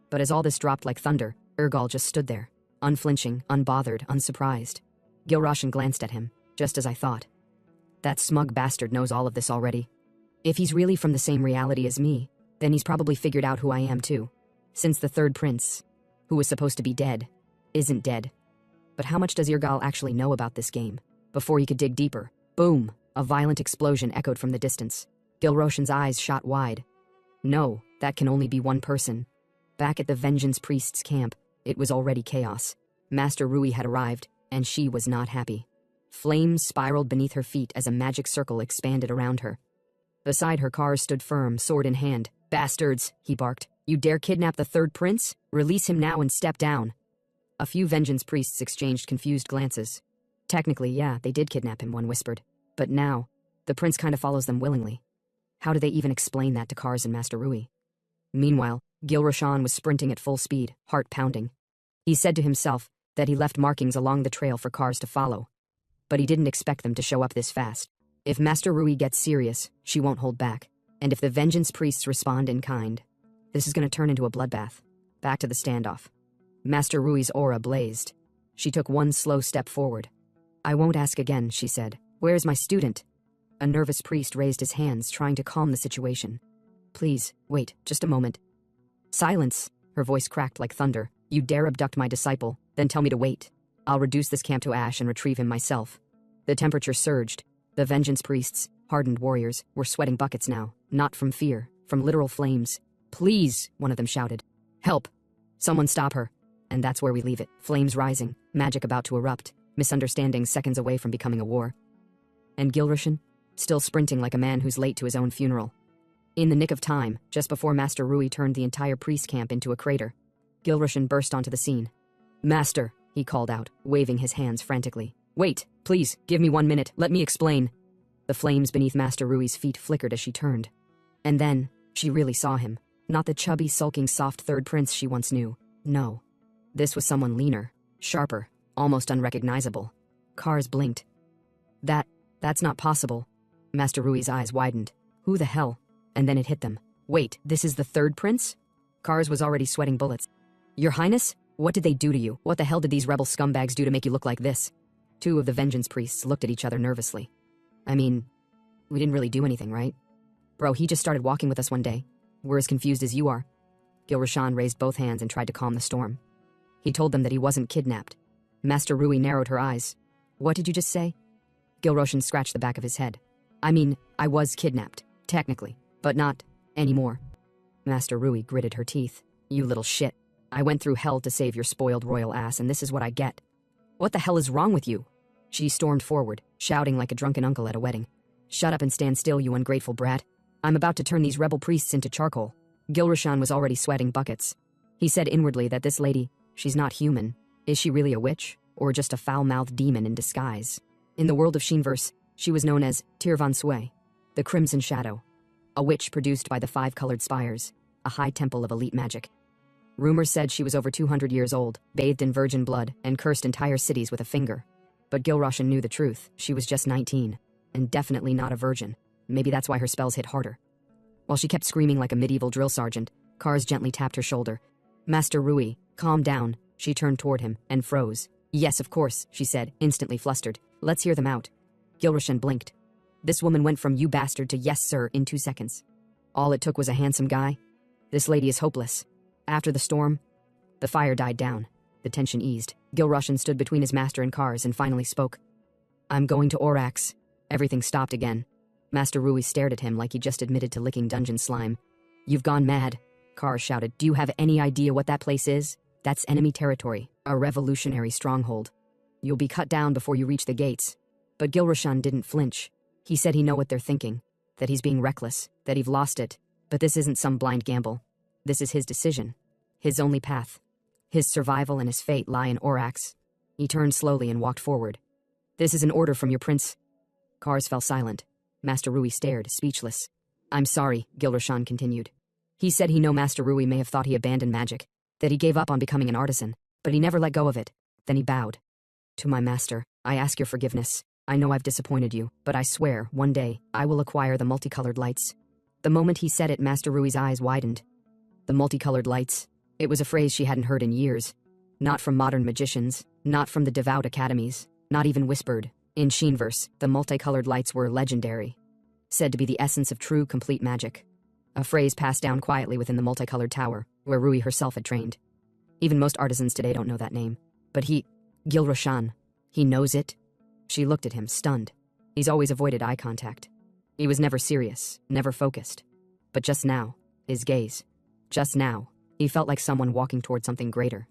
But as all this dropped like thunder, Irgal just stood there, unflinching, unbothered, unsurprised. Gilroshan glanced at him, just as I thought. That smug bastard knows all of this already. If he's really from the same reality as me, then he's probably figured out who I am too. Since the 3rd Prince, who was supposed to be dead, isn't dead. But how much does Irgal actually know about this game? Before he could dig deeper, boom, a violent explosion echoed from the distance. Gilroshan's eyes shot wide. No, that can only be one person. Back at the Vengeance Priest's camp, it was already chaos. Master Rui had arrived, and she was not happy. Flames spiraled beneath her feet as a magic circle expanded around her. Beside her, Kars stood firm, sword in hand. Bastards, he barked. You dare kidnap the 3rd Prince? Release him now and step down. A few Vengeance Priests exchanged confused glances. Technically, yeah, they did kidnap him, one whispered. But now, the prince kind of follows them willingly. How do they even explain that to Kars and Master Rui? Meanwhile, Gilroshan was sprinting at full speed, heart pounding. He said to himself that he left markings along the trail for Kars to follow. But he didn't expect them to show up this fast. If Master Rui gets serious, she won't hold back. And if the vengeance priests respond in kind, this is going to turn into a bloodbath. Back to the standoff. Master Rui's aura blazed. She took one slow step forward. I won't ask again, she said. Where's my student? A nervous priest raised his hands, trying to calm the situation. Please, wait, just a moment. Silence, her voice cracked like thunder. You dare abduct my disciple, then tell me to wait. I'll reduce this camp to ash and retrieve him myself. The temperature surged. The vengeance priests, hardened warriors, were sweating buckets now, not from fear, from literal flames. Please, one of them shouted. Help! Someone stop her. And that's where we leave it. Flames rising, magic about to erupt, misunderstandings seconds away from becoming a war. And Gilrushan, still sprinting like a man who's late to his own funeral. In the nick of time, just before Master Rui turned the entire priest camp into a crater, Gilrushan burst onto the scene. Master, he called out, waving his hands frantically. Wait, please, give me 1 minute, let me explain. The flames beneath Master Rui's feet flickered as she turned. And then, she really saw him. Not the chubby, sulking, soft third prince she once knew. No. This was someone leaner, sharper, almost unrecognizable. Cars blinked. That's not possible. Master Rui's eyes widened. Who the hell? And then it hit them. Wait, this is the third prince? Cars was already sweating bullets. Your Highness? What did they do to you? What the hell did these rebel scumbags do to make you look like this? Two of the vengeance priests looked at each other nervously. I mean, we didn't really do anything, right? Bro, he just started walking with us one day. We're as confused as you are. Gilrushan raised both hands and tried to calm the storm. He told them that he wasn't kidnapped. Master Rui narrowed her eyes. What did you just say? Gilrushan scratched the back of his head. I mean, I was kidnapped, technically, but not anymore. Master Rui gritted her teeth. You little shit. I went through hell to save your spoiled royal ass, and this is what I get. What the hell is wrong with you? She stormed forward, shouting like a drunken uncle at a wedding. Shut up and stand still, you ungrateful brat. I'm about to turn these rebel priests into charcoal. Gilrushan was already sweating buckets. He said inwardly that this lady, she's not human. Is she really a witch, or just a foul-mouthed demon in disguise? In the world of Sheenverse, she was known as Tirvan Sui, the Crimson Shadow, a witch produced by the five-colored spires, a high temple of elite magic. Rumors said she was over 200 years old, bathed in virgin blood, and cursed entire cities with a finger. But Gilrushan knew the truth. She was just 19, and definitely not a virgin. Maybe that's why her spells hit harder. While she kept screaming like a medieval drill sergeant, Kars gently tapped her shoulder. Master Rui, calm down. She turned toward him and froze. Yes, of course, she said, instantly flustered. Let's hear them out. Gilrushan blinked. This woman went from you bastard to yes sir in 2 seconds. All it took was a handsome guy. This lady is hopeless. After the storm, the fire died down. The tension eased. Gilrushan stood between his master and Kars and finally spoke. I'm going to Orax. Everything stopped again. Master Rui stared at him like he just admitted to licking dungeon slime. You've gone mad, Kars shouted. Do you have any idea what that place is? That's enemy territory, a revolutionary stronghold. You'll be cut down before you reach the gates. But Gilrushan didn't flinch. He said he know what they're thinking, that he's being reckless, that he've lost it. But this isn't some blind gamble. This is his decision, his only path. His survival and his fate lie in Orax. He turned slowly and walked forward. This is an order from your prince. Kars fell silent. Master Rui stared, speechless. I'm sorry, Gilrushan continued. He said he know Master Rui may have thought he abandoned magic, that he gave up on becoming an artisan, but he never let go of it. Then he bowed. To my master, I ask your forgiveness. I know I've disappointed you, but I swear, one day, I will acquire the multicolored lights. The moment he said it, Master Rui's eyes widened. The multicolored lights. It was a phrase she hadn't heard in years. Not from modern magicians, not from the devout academies, not even whispered. In Sheenverse, the multicolored lights were legendary, said to be the essence of true, complete magic. A phrase passed down quietly within the multicolored tower, where Rui herself had trained. Even most artisans today don't know that name. But Gilrushan, he knows it? She looked at him, stunned. He's always avoided eye contact. He was never serious, never focused. But just now, his gaze. Just now, he felt like someone walking toward something greater.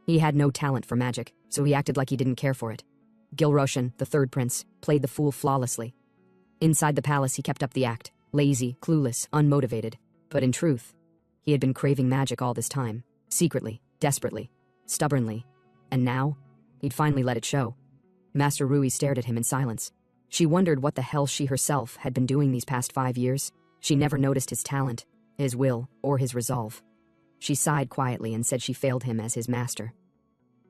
He had no talent for magic, so he acted like he didn't care for it. Gilrushan, the third prince, played the fool flawlessly. Inside the palace, he kept up the act, lazy, clueless, unmotivated. But in truth, he had been craving magic all this time, secretly, desperately, stubbornly. And now, he'd finally let it show. Master Rui stared at him in silence. She wondered what the hell she herself had been doing these past 5 years. She never noticed his talent, his will, or his resolve. She sighed quietly and said she failed him as his master.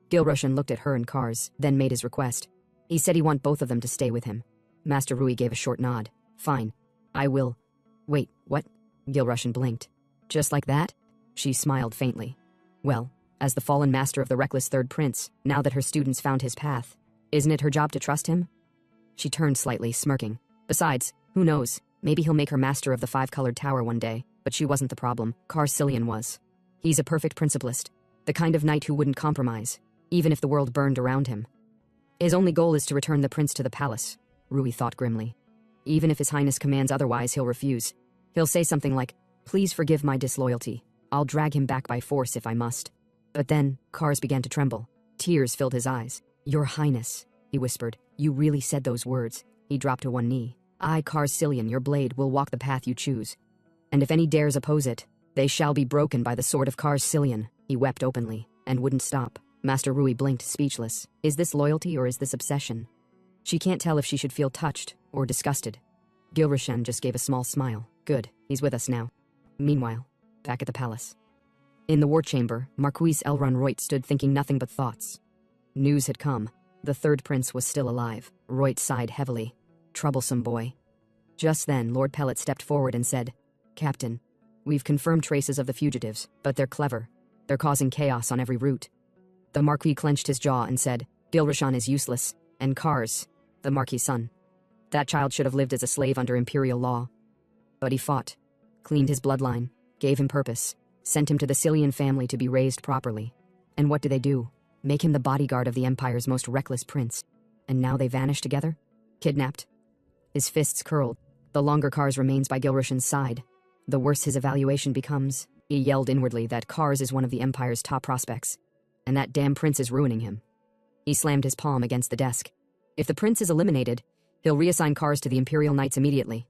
Gilrushan looked at her and Kars, then made his request. He said he want both of them to stay with him. Master Rui gave a short nod. Fine. I will. Wait, what? Gilrushan blinked. Just like that? She smiled faintly. Well, as the fallen master of the reckless third prince, now that her students found his path, isn't it her job to trust him? She turned slightly, smirking. Besides, who knows, maybe he'll make her master of the five-colored tower one day, but she wasn't the problem, Cillian was. He's a perfect principlist, the kind of knight who wouldn't compromise, even if the world burned around him. His only goal is to return the prince to the palace, Rui thought grimly. Even if His Highness commands otherwise, he'll refuse. He'll say something like, "Please forgive my disloyalty. I'll drag him back by force if I must." But then, Kars began to tremble. Tears filled his eyes. "Your Highness," he whispered, "you really said those words." He dropped to one knee. "I, Cillian, your blade, will walk the path you choose. And if any dares oppose it, they shall be broken by the sword of Cillian." He wept openly, and wouldn't stop. Master Rui blinked, speechless. Is this loyalty or is this obsession? She can't tell if she should feel touched or disgusted. Gilrushan just gave a small smile. Good, he's with us now. Meanwhile, back at the palace. In the war chamber, Marquise Elrond Royt stood thinking nothing but thoughts. News had come. The third prince was still alive. Royt sighed heavily. Troublesome boy. Just then, Lord Pellet stepped forward and said, "Captain, we've confirmed traces of the fugitives, but they're clever. They're causing chaos on every route." The Marquis clenched his jaw and said, "Gilrushan is useless, and Kars, the Marquis' son. That child should have lived as a slave under imperial law. But he fought, cleaned his bloodline, gave him purpose, sent him to the Cillian family to be raised properly. And what do? Make him the bodyguard of the Empire's most reckless prince. And now they vanish together? Kidnapped?" His fists curled. The longer Kars remains by Gilrushan's side, the worse his evaluation becomes. He yelled inwardly that Kars is one of the Empire's top prospects, and that damn prince is ruining him. He slammed his palm against the desk. If the prince is eliminated, he'll reassign Kars to the Imperial Knights immediately.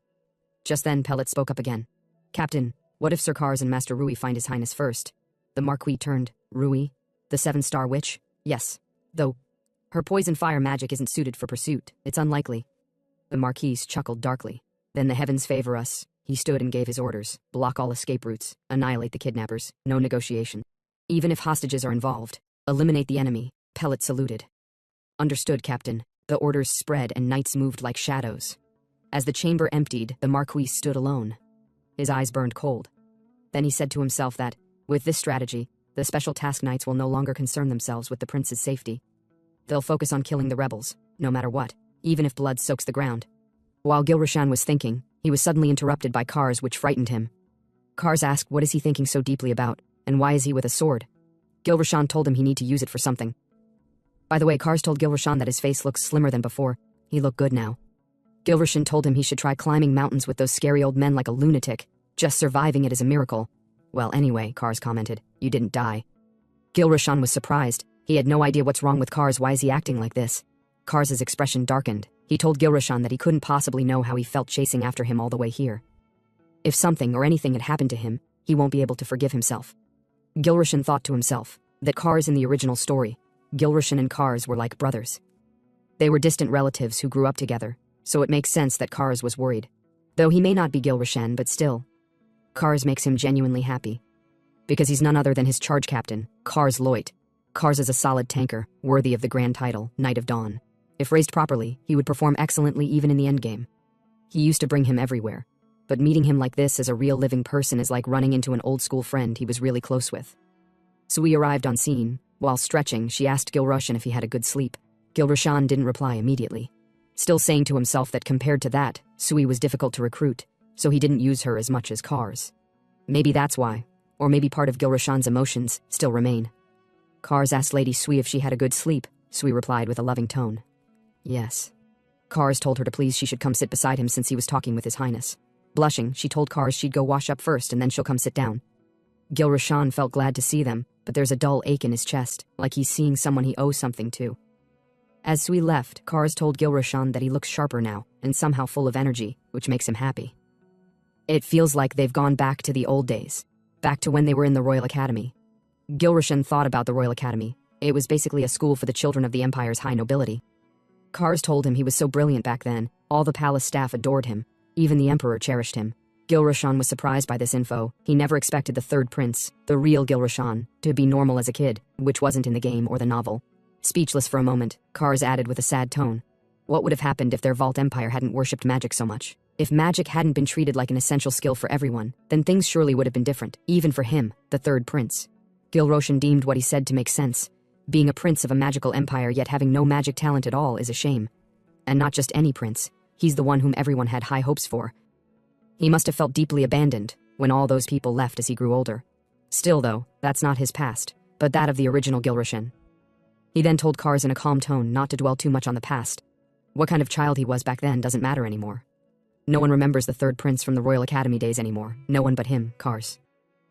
Just then, Pellet spoke up again. "Captain, what if Sir Kars and Master Rui find His Highness first?" The Marquis turned. "Rui? The seven-star witch? Yes. Though, her poison fire magic isn't suited for pursuit. It's unlikely." The Marquis chuckled darkly. "Then the heavens favor us." He stood and gave his orders. "Block all escape routes. Annihilate the kidnappers. No negotiation. Even if hostages are involved, eliminate the enemy." Pellet saluted. "Understood, Captain." The orders spread and knights moved like shadows. As the chamber emptied, the Marquis stood alone. His eyes burned cold. Then he said to himself that, with this strategy, the special task knights will no longer concern themselves with the prince's safety. They'll focus on killing the rebels, no matter what, even if blood soaks the ground. While Gilrushan was thinking, he was suddenly interrupted by Kars, which frightened him. Kars asked what is he thinking so deeply about, and why is he with a sword? Gilrushan told him he need to use it for something. By the way, Kars told Gilrushan that his face looks slimmer than before. He looked good now. Gilrushan told him he should try climbing mountains with those scary old men like a lunatic. Just surviving it is a miracle. "Well, anyway," Kars commented, "you didn't die." Gilrushan was surprised. He had no idea what's wrong with Kars. Why is he acting like this? Kars's expression darkened. He told Gilrushan that he couldn't possibly know how he felt chasing after him all the way here. If something or anything had happened to him, he won't be able to forgive himself. Gilrushan thought to himself that Kars in the original story, Gilrushan and Kars were like brothers. They were distant relatives who grew up together, so it makes sense that Kars was worried. Though he may not be Gilrushan, but still, Kars makes him genuinely happy. Because he's none other than his charge captain, Kars Loyt. Kars is a solid tanker, worthy of the grand title, Knight of Dawn. If raised properly, he would perform excellently even in the endgame. He used to bring him everywhere, but meeting him like this as a real living person is like running into an old-school friend he was really close with. Sui arrived on scene. While stretching, she asked Gilrushan if he had a good sleep. Gilrushan didn't reply immediately, still saying to himself that compared to that, Sui was difficult to recruit, so he didn't use her as much as Kars. Maybe that's why, or maybe part of Gilrushan's emotions still remain. Kars asked Lady Sui if she had a good sleep. Sui replied with a loving tone. Yes. Kars told her to please she should come sit beside him since he was talking with His Highness. Blushing, she told Kars she'd go wash up first and then she'll come sit down. Gilrushan felt glad to see them, but there's a dull ache in his chest, like he's seeing someone he owes something to. As Sui left, Kars told Gilrushan that he looks sharper now, and somehow full of energy, which makes him happy. It feels like they've gone back to the old days, back to when they were in the Royal Academy. Gilrushan thought about the Royal Academy. It was basically a school for the children of the Empire's high nobility. Kars told him he was so brilliant back then, all the palace staff adored him, even the Emperor cherished him. Gilrushan was surprised by this info. He never expected the third prince, the real Gilrushan, to be normal as a kid, which wasn't in the game or the novel. Speechless for a moment, Kars added with a sad tone. What would have happened if their Vault Empire hadn't worshipped magic so much? If magic hadn't been treated like an essential skill for everyone, then things surely would have been different, even for him, the third prince. Gilroshan deemed what he said to make sense. Being a prince of a magical empire yet having no magic talent at all is a shame. And not just any prince, he's the one whom everyone had high hopes for. He must have felt deeply abandoned when all those people left as he grew older. Still though, that's not his past, but that of the original Gilroshan. He then told Kars in a calm tone not to dwell too much on the past. What kind of child he was back then doesn't matter anymore. No one remembers the third prince from the Royal Academy days anymore, no one but him, Kars.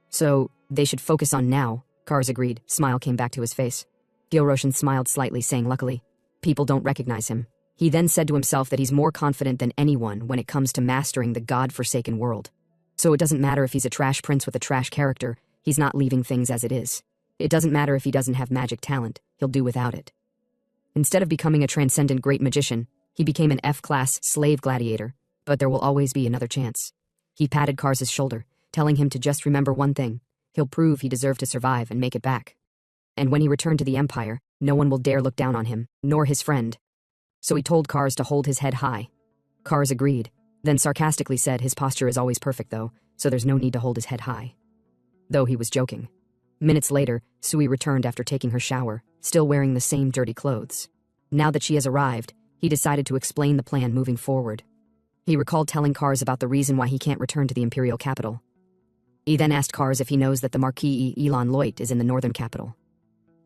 So, they should focus on now, Kars agreed. Smile came back to his face. Gilroshan smiled slightly, saying luckily, people don't recognize him. He then said to himself that he's more confident than anyone when it comes to mastering the god-forsaken world. So it doesn't matter if he's a trash prince with a trash character, he's not leaving things as it is. It doesn't matter if he doesn't have magic talent, he'll do without it. Instead of becoming a transcendent great magician, he became an F-class slave gladiator, but there will always be another chance. He patted Kars's shoulder, telling him to just remember one thing. He'll prove he deserved to survive and make it back. And when he returned to the Empire, no one will dare look down on him, nor his friend. So he told Kars to hold his head high. Kars agreed, then sarcastically said his posture is always perfect though, so there's no need to hold his head high. Though he was joking. Minutes later, Sui returned after taking her shower, still wearing the same dirty clothes. Now that she has arrived, he decided to explain the plan moving forward. He recalled telling Kars about the reason why he can't return to the imperial capital. He then asked Kars if he knows that the Marquis Elon Loit is in the northern capital.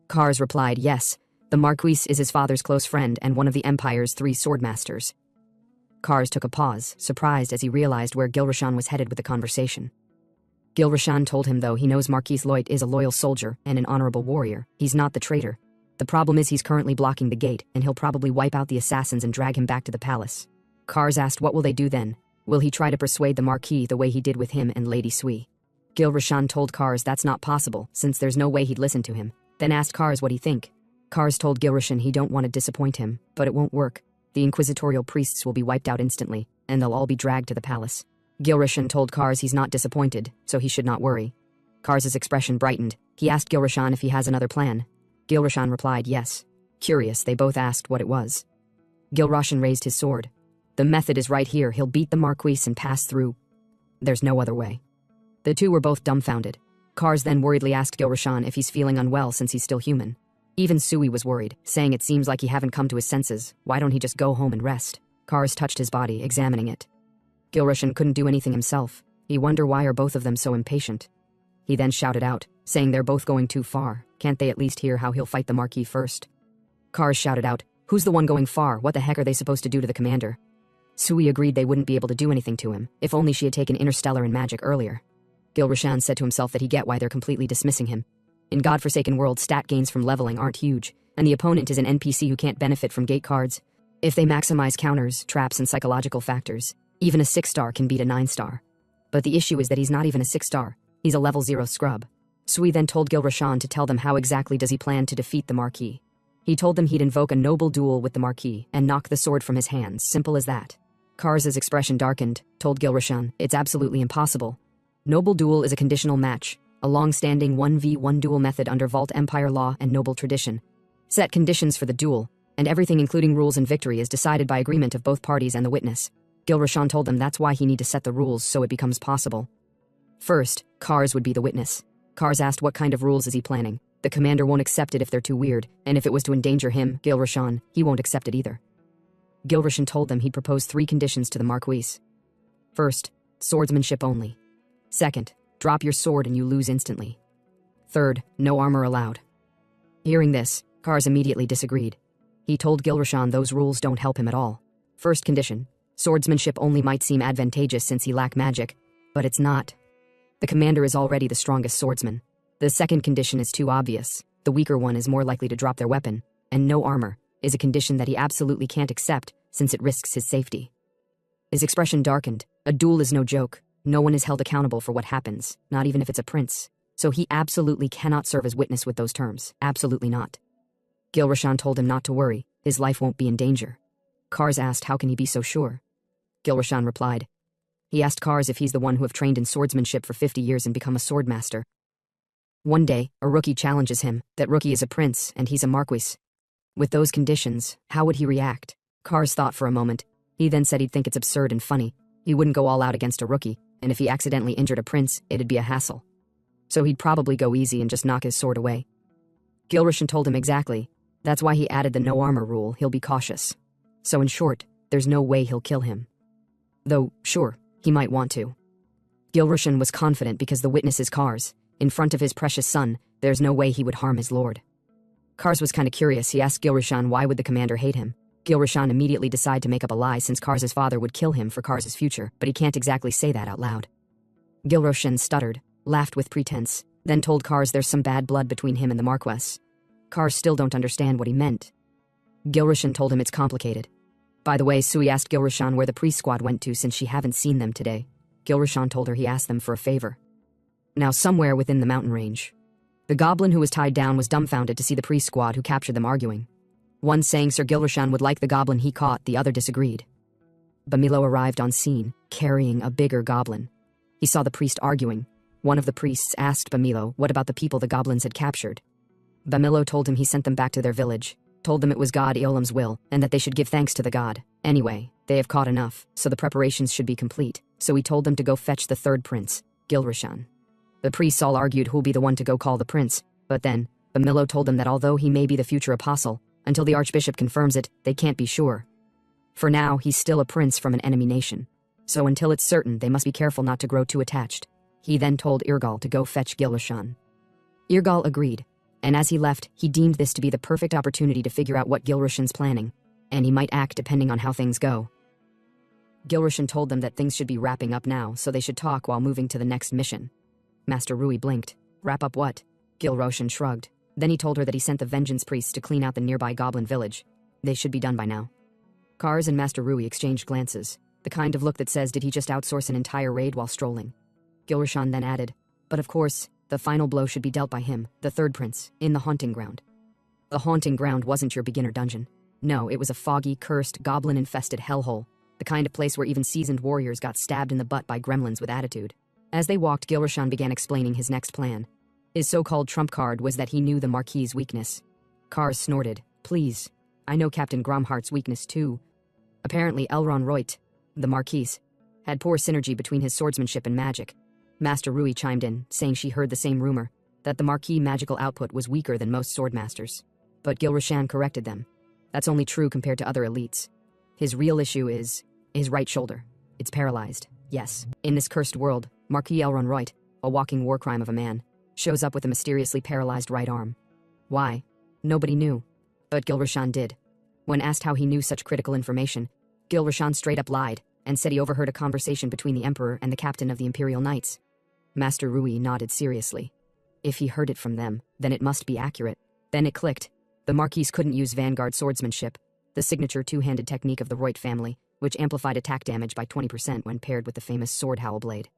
Kars replied yes, the Marquis is his father's close friend and one of the Empire's 3 swordmasters. Kars took a pause, surprised as he realized where Gilroshan was headed with the conversation. Gilroshan told him though he knows Marquis Loit is a loyal soldier and an honorable warrior, he's not the traitor. The problem is he's currently blocking the gate and he'll probably wipe out the assassins and drag him back to the palace. Kars asked what will they do then? Will he try to persuade the Marquis the way he did with him and Lady Sui? Gilroshan told Kars that's not possible since there's no way he'd listen to him, then asked Kars what he think. Kars told Gilroshan he don't want to disappoint him, but it won't work. The inquisitorial priests will be wiped out instantly, and they'll all be dragged to the palace. Gilroshan told Kars he's not disappointed, so he should not worry. Kars's expression brightened. He asked Gilroshan if he has another plan. Gilroshan replied yes. Curious, they both asked what it was. Gilroshan raised his sword. The method is right here, he'll beat the Marquis and pass through. There's no other way. The two were both dumbfounded. Kars then worriedly asked Gilroshan if he's feeling unwell since he's still human. Even Sui was worried, saying it seems like he haven't come to his senses, why don't he just go home and rest? Kars touched his body, examining it. Gilroshan couldn't do anything himself. He wondered why are both of them so impatient. He then shouted out, saying they're both going too far, can't they at least hear how he'll fight the Marquis first? Kars shouted out, who's the one going far, what the heck are they supposed to do to the commander? Sui agreed they wouldn't be able to do anything to him, if only she had taken interstellar and magic earlier. Gilroshan said to himself that he get why they're completely dismissing him. In godforsaken worlds, stat gains from leveling aren't huge, and the opponent is an NPC who can't benefit from gate cards. If they maximize counters, traps, and psychological factors, even a 6-star can beat a 9-star. But the issue is that he's not even a 6-star, he's a level 0 scrub. Sui then told Gilroshan to tell them how exactly does he plan to defeat the Marquis. He told them he'd invoke a noble duel with the Marquis and knock the sword from his hands, simple as that. Kars's expression darkened, told Gilroshan, it's absolutely impossible. Noble duel is a conditional match, a long-standing 1v1 duel method under Vault Empire law and noble tradition. Set conditions for the duel, and everything including rules and victory is decided by agreement of both parties and the witness. Gilroshan told them that's why he need to set the rules so it becomes possible. First, Kars would be the witness. Kars asked what kind of rules is he planning. The commander won't accept it if they're too weird, and if it was to endanger him, Gilroshan, he won't accept it either. Gilroshan told them he'd propose 3 conditions to the Marquis. First, swordsmanship only. Second, drop your sword and you lose instantly. Third, no armor allowed. Hearing this, Kars immediately disagreed. He told Gilroshan those rules don't help him at all. First condition, swordsmanship only might seem advantageous since he lack magic, but it's not. The commander is already the strongest swordsman. The second condition is too obvious. The weaker one is more likely to drop their weapon, and no armor is a condition that he absolutely can't accept since it risks his safety. His expression darkened. A duel is no joke. No one is held accountable for what happens, not even if it's a prince. So he absolutely cannot serve as witness with those terms. Absolutely not. Gilroshan told him not to worry. His life won't be in danger. Kars asked how can he be so sure? Gilroshan replied. He asked Kars if he's the one who have trained in swordsmanship for 50 years and become a swordmaster. One day, a rookie challenges him. That rookie is a prince and he's a Marquis. With those conditions, how would he react? Kars thought for a moment. He then said he'd think it's absurd and funny. He wouldn't go all out against a rookie, and if he accidentally injured a prince, it'd be a hassle. So he'd probably go easy and just knock his sword away. Gilrushan told him exactly. That's why he added the no armor rule. He'll be cautious. So in short, there's no way he'll kill him. Though, sure, he might want to. Gilrushan was confident because the witness is Kars. In front of his precious son, there's no way he would harm his lord. Kars was kind of curious. He asked Gilrushan why would the commander hate him. Gilrushan immediately decided to make up a lie since Kars's father would kill him for Kars's future, but he can't exactly say that out loud. Gilrushan stuttered, laughed with pretense, then told Kars there's some bad blood between him and the Marquess. Kars still don't understand what he meant. Gilrushan told him it's complicated. By the way, Sui asked Gilrushan where the priest squad went to since she haven't seen them today. Gilrushan told her he asked them for a favor. Now somewhere within the mountain range. The goblin who was tied down was dumbfounded to see the priest squad who captured them arguing. One saying Sir Gilrushan would like the goblin he caught, the other disagreed. Bamilo arrived on scene, carrying a bigger goblin. He saw the priest arguing. One of the priests asked Bamilo what about the people the goblins had captured. Bamilo told him he sent them back to their village, told them it was God Eolam's will, and that they should give thanks to the god. Anyway, they have caught enough, so the preparations should be complete, so he told them to go fetch the third prince, Gilrushan. The priests all argued who'll be the one to go call the prince, but then, Bamilo told them that although he may be the future apostle, until the archbishop confirms it, they can't be sure. For now, he's still a prince from an enemy nation, so until it's certain, they must be careful not to grow too attached. He then told Irgal to go fetch Gilrushan. Irgal agreed, and as he left, he deemed this to be the perfect opportunity to figure out what Gilrushan's planning, and he might act depending on how things go. Gilrushan told them that things should be wrapping up now, so they should talk while moving to the next mission. Master Rui blinked. Wrap up what? Gilrushan shrugged. Then he told her that he sent the vengeance priests to clean out the nearby goblin village. They should be done by now. Kars and Master Rui exchanged glances, the kind of look that says, did he just outsource an entire raid while strolling? Gilrushan then added, but of course, the final blow should be dealt by him, the third prince, in the haunting ground. The haunting ground wasn't your beginner dungeon. No, it was a foggy, cursed, goblin-infested hellhole, the kind of place where even seasoned warriors got stabbed in the butt by gremlins with attitude. As they walked, Gilrushan began explaining his next plan. His so-called trump card was that he knew the Marquis's weakness. Kars snorted. Please. I know Captain Gromhart's weakness too. Apparently Elron Reut, the Marquis, had poor synergy between his swordsmanship and magic. Master Rui chimed in, saying she heard the same rumor, that the Marquis' magical output was weaker than most swordmasters. But Gilrushan corrected them. That's only true compared to other elites. His real issue is his right shoulder. It's paralyzed. Yes, in this cursed world, Marquis Elron Reut, a walking war crime of a man, shows up with a mysteriously paralyzed right arm. Why? Nobody knew. But Gilrushan did. When asked how he knew such critical information, Gilrushan straight up lied, and said he overheard a conversation between the Emperor and the captain of the Imperial Knights. Master Rui nodded seriously. If he heard it from them, then it must be accurate. Then it clicked. The Marquis couldn't use Vanguard swordsmanship, the signature two-handed technique of the Reut family, which amplified attack damage by 20% when paired with the famous sword howl blade.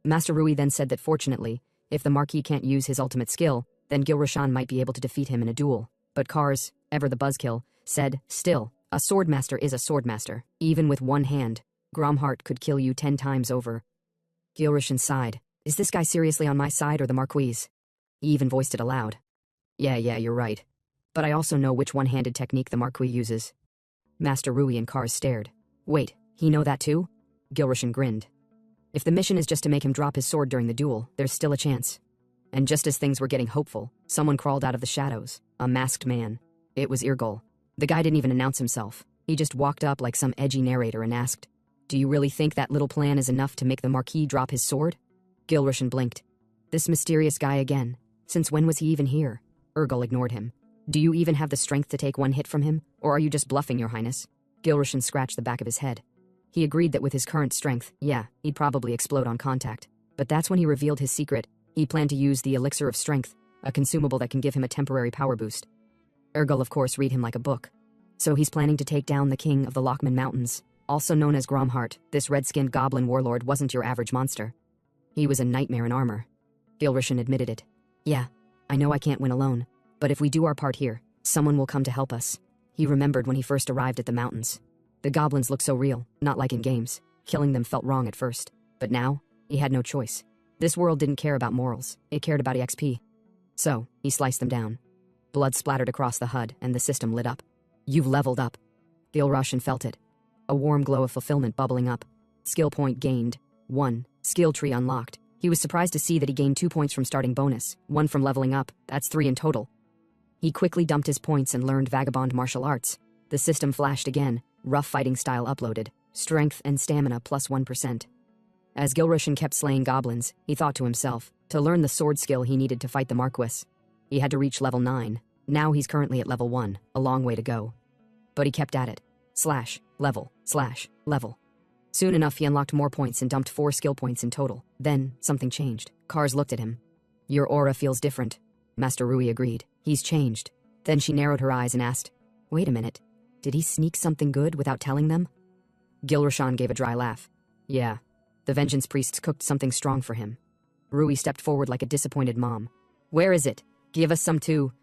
Master Rui then said that fortunately, if the Marquis can't use his ultimate skill, then Gilrushan might be able to defeat him in a duel. But Kars, ever the buzzkill, said, still, a swordmaster is a swordmaster. Even with one hand, Gromhart could kill you 10 times over. Gilrushan sighed. Is this guy seriously on my side or the Marquis? He even voiced it aloud. Yeah, you're right. But I also know which one-handed technique the Marquis uses. Master Rui and Kars stared. Wait, he know that too? Gilrushan grinned. If the mission is just to make him drop his sword during the duel, there's still a chance. And just as things were getting hopeful, someone crawled out of the shadows, a masked man. It was Irgal. The guy didn't even announce himself. He just walked up like some edgy narrator and asked, do you really think that little plan is enough to make the Marquis drop his sword? Gilrushan blinked. This mysterious guy again. Since when was he even here? Irgal ignored him. Do you even have the strength to take one hit from him, or are you just bluffing, Your Highness? Gilrushan scratched the back of his head. He agreed that with his current strength, yeah, he'd probably explode on contact. But that's when he revealed his secret. He planned to use the Elixir of Strength, a consumable that can give him a temporary power boost. Irgal, of course, read him like a book. So he's planning to take down the king of the Lochman Mountains, also known as Gromhart. This red-skinned goblin warlord wasn't your average monster. He was a nightmare in armor. Gilrushan admitted it. Yeah, I know I can't win alone, but if we do our part here, someone will come to help us. He remembered when he first arrived at the mountains. The goblins looked so real, not like in games. Killing them felt wrong at first. But now, he had no choice. This world didn't care about morals, it cared about EXP. So, he sliced them down. Blood splattered across the HUD, and the system lit up. You've leveled up. Gilrushan felt it. A warm glow of fulfillment bubbling up. Skill point gained. 1. Skill tree unlocked. He was surprised to see that he gained 2 points from starting bonus, 1 from leveling up, that's 3 in total. He quickly dumped his points and learned vagabond martial arts. The system flashed again, rough fighting style uploaded, strength and stamina plus 1%. As Gilrushan kept slaying goblins, he thought to himself, to learn the sword skill he needed to fight the Marquis, he had to reach level 9. Now he's currently at level 1, a long way to go. But he kept at it. Level. Soon enough, he unlocked more points and dumped 4 skill points in total. Then, something changed. Kars looked at him. Your aura feels different. Master Rui agreed. He's changed. Then she narrowed her eyes and asked, wait a minute. Did he sneak something good without telling them? Gilrushan gave a dry laugh. Yeah. The Vengeance Priests cooked something strong for him. Rui stepped forward like a disappointed mom. Where is it? Give us some too.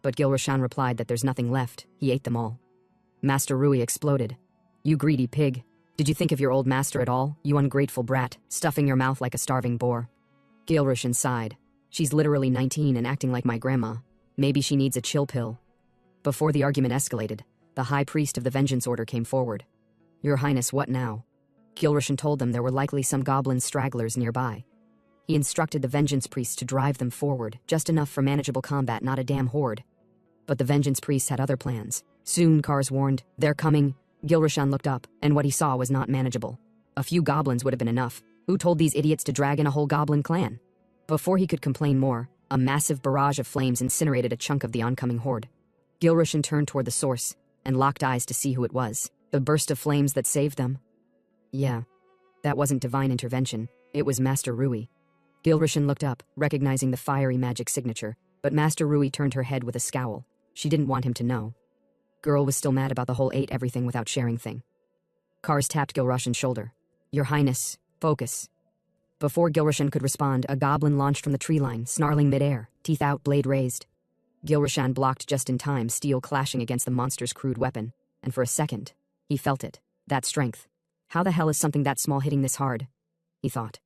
But Gilrushan replied that there's nothing left. He ate them all. Master Rui exploded. You greedy pig. Did you think of your old master at all, you ungrateful brat, stuffing your mouth like a starving boar? Gilrushan sighed. She's literally 19 and acting like my grandma. Maybe she needs a chill pill. Before the argument escalated, the High Priest of the Vengeance Order came forward. Your Highness, what now? Gilrushan told them there were likely some goblin stragglers nearby. He instructed the Vengeance Priests to drive them forward, just enough for manageable combat, not a damn horde. But the Vengeance Priests had other plans. Soon, Kars warned, they're coming. Gilrushan looked up, and what he saw was not manageable. A few goblins would have been enough. Who told these idiots to drag in a whole goblin clan? Before he could complain more, a massive barrage of flames incinerated a chunk of the oncoming horde. Gilrushan turned toward the source, and locked eyes to see who it was. The burst of flames that saved them? Yeah. That wasn't divine intervention. It was Master Rui. Gilrushan looked up, recognizing the fiery magic signature, but Master Rui turned her head with a scowl. She didn't want him to know. Girl was still mad about the whole ate everything without sharing thing. Kars tapped Gilrushan's shoulder. Your Highness, focus. Before Gilrushan could respond, a goblin launched from the tree line, snarling midair, teeth out, blade raised. Gilrushan blocked just in time, steel clashing against the monster's crude weapon, and for a second, he felt it, that strength. How the hell is something that small hitting this hard? He thought.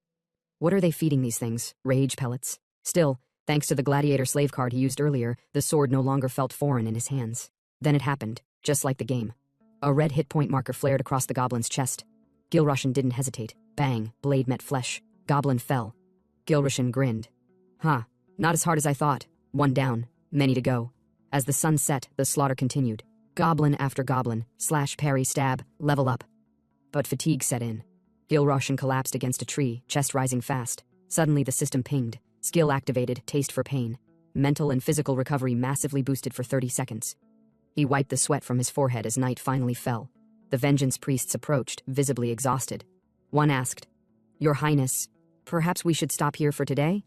What are they feeding these things? Rage pellets? Still, thanks to the gladiator slave card he used earlier, the sword no longer felt foreign in his hands. Then it happened, just like the game. A red hit point marker flared across the goblin's chest. Gilrushan didn't hesitate. Bang, blade met flesh. Goblin fell. Gilrushan grinned. Not as hard as I thought. 1 down, many to go. As the sun set, the slaughter continued. Goblin after goblin, slash, parry, stab, level up. But fatigue set in. Gilrushan collapsed against a tree, chest rising fast. Suddenly the system pinged. Skill activated, taste for pain. Mental and physical recovery massively boosted for 30 seconds. He wiped the sweat from his forehead as night finally fell. The Vengeance Priests approached, visibly exhausted. One asked, Your Highness, perhaps we should stop here for today?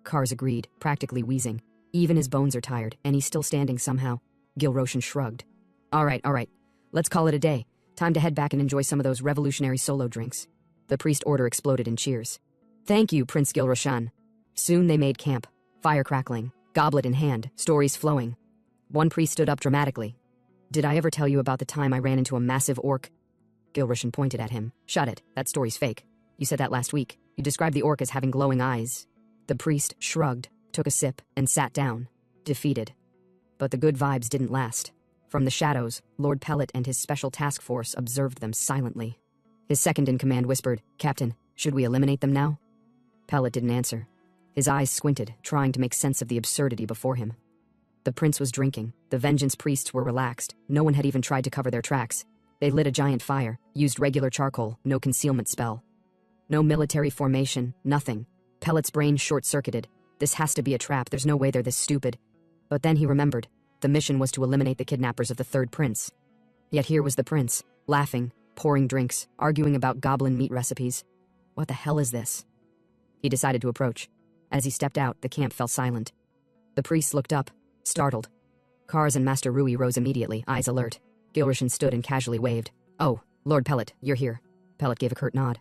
Kars agreed, practically wheezing. Even his bones are tired, and he's still standing somehow. Gilrushan shrugged. All right. Let's call it a day. Time to head back and enjoy some of those revolutionary solo drinks. The priest order exploded in cheers. Thank you, Prince Gilrushan. Soon they made camp. Fire crackling, goblet in hand, stories flowing. One priest stood up dramatically. Did I ever tell you about the time I ran into a massive orc? Gilrushan pointed at him. Shut it, that story's fake. You said that last week. You described the orc as having glowing eyes. The priest shrugged, took a sip, and sat down, defeated. But the good vibes didn't last. From the shadows, Lord Pellet and his special task force observed them silently. His second-in-command whispered, Captain, should we eliminate them now? Pellet didn't answer. His eyes squinted, trying to make sense of the absurdity before him. The prince was drinking. The Vengeance Priests were relaxed. No one had even tried to cover their tracks. They lit a giant fire, used regular charcoal, no concealment spell. No military formation, nothing. Pellet's brain short-circuited. This has to be a trap, there's no way they're this stupid. But then he remembered. The mission was to eliminate the kidnappers of the third prince. Yet here was the prince, laughing, pouring drinks, arguing about goblin meat recipes. What the hell is this? He decided to approach. As he stepped out, the camp fell silent. The priests looked up, startled. Kars and Master Rui rose immediately, eyes alert. Gilrushan stood and casually waved. Oh, Lord Pellet, you're here. Pellet gave a curt nod.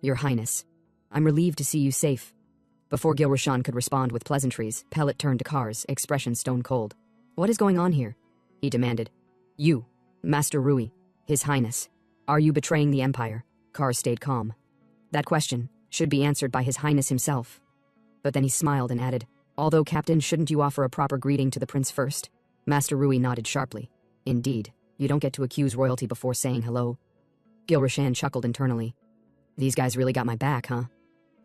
Your Highness. I'm relieved to see you safe. Before Gilrushan could respond with pleasantries, Pellet turned to Kars, expression stone cold. What is going on here? He demanded. You, Master Rui, His Highness. Are you betraying the Empire? Kars stayed calm. That question should be answered by His Highness himself. But then he smiled and added, Although, Captain, shouldn't you offer a proper greeting to the prince first? Master Rui nodded sharply. Indeed, you don't get to accuse royalty before saying hello. Gilrushan chuckled internally. These guys really got my back, huh?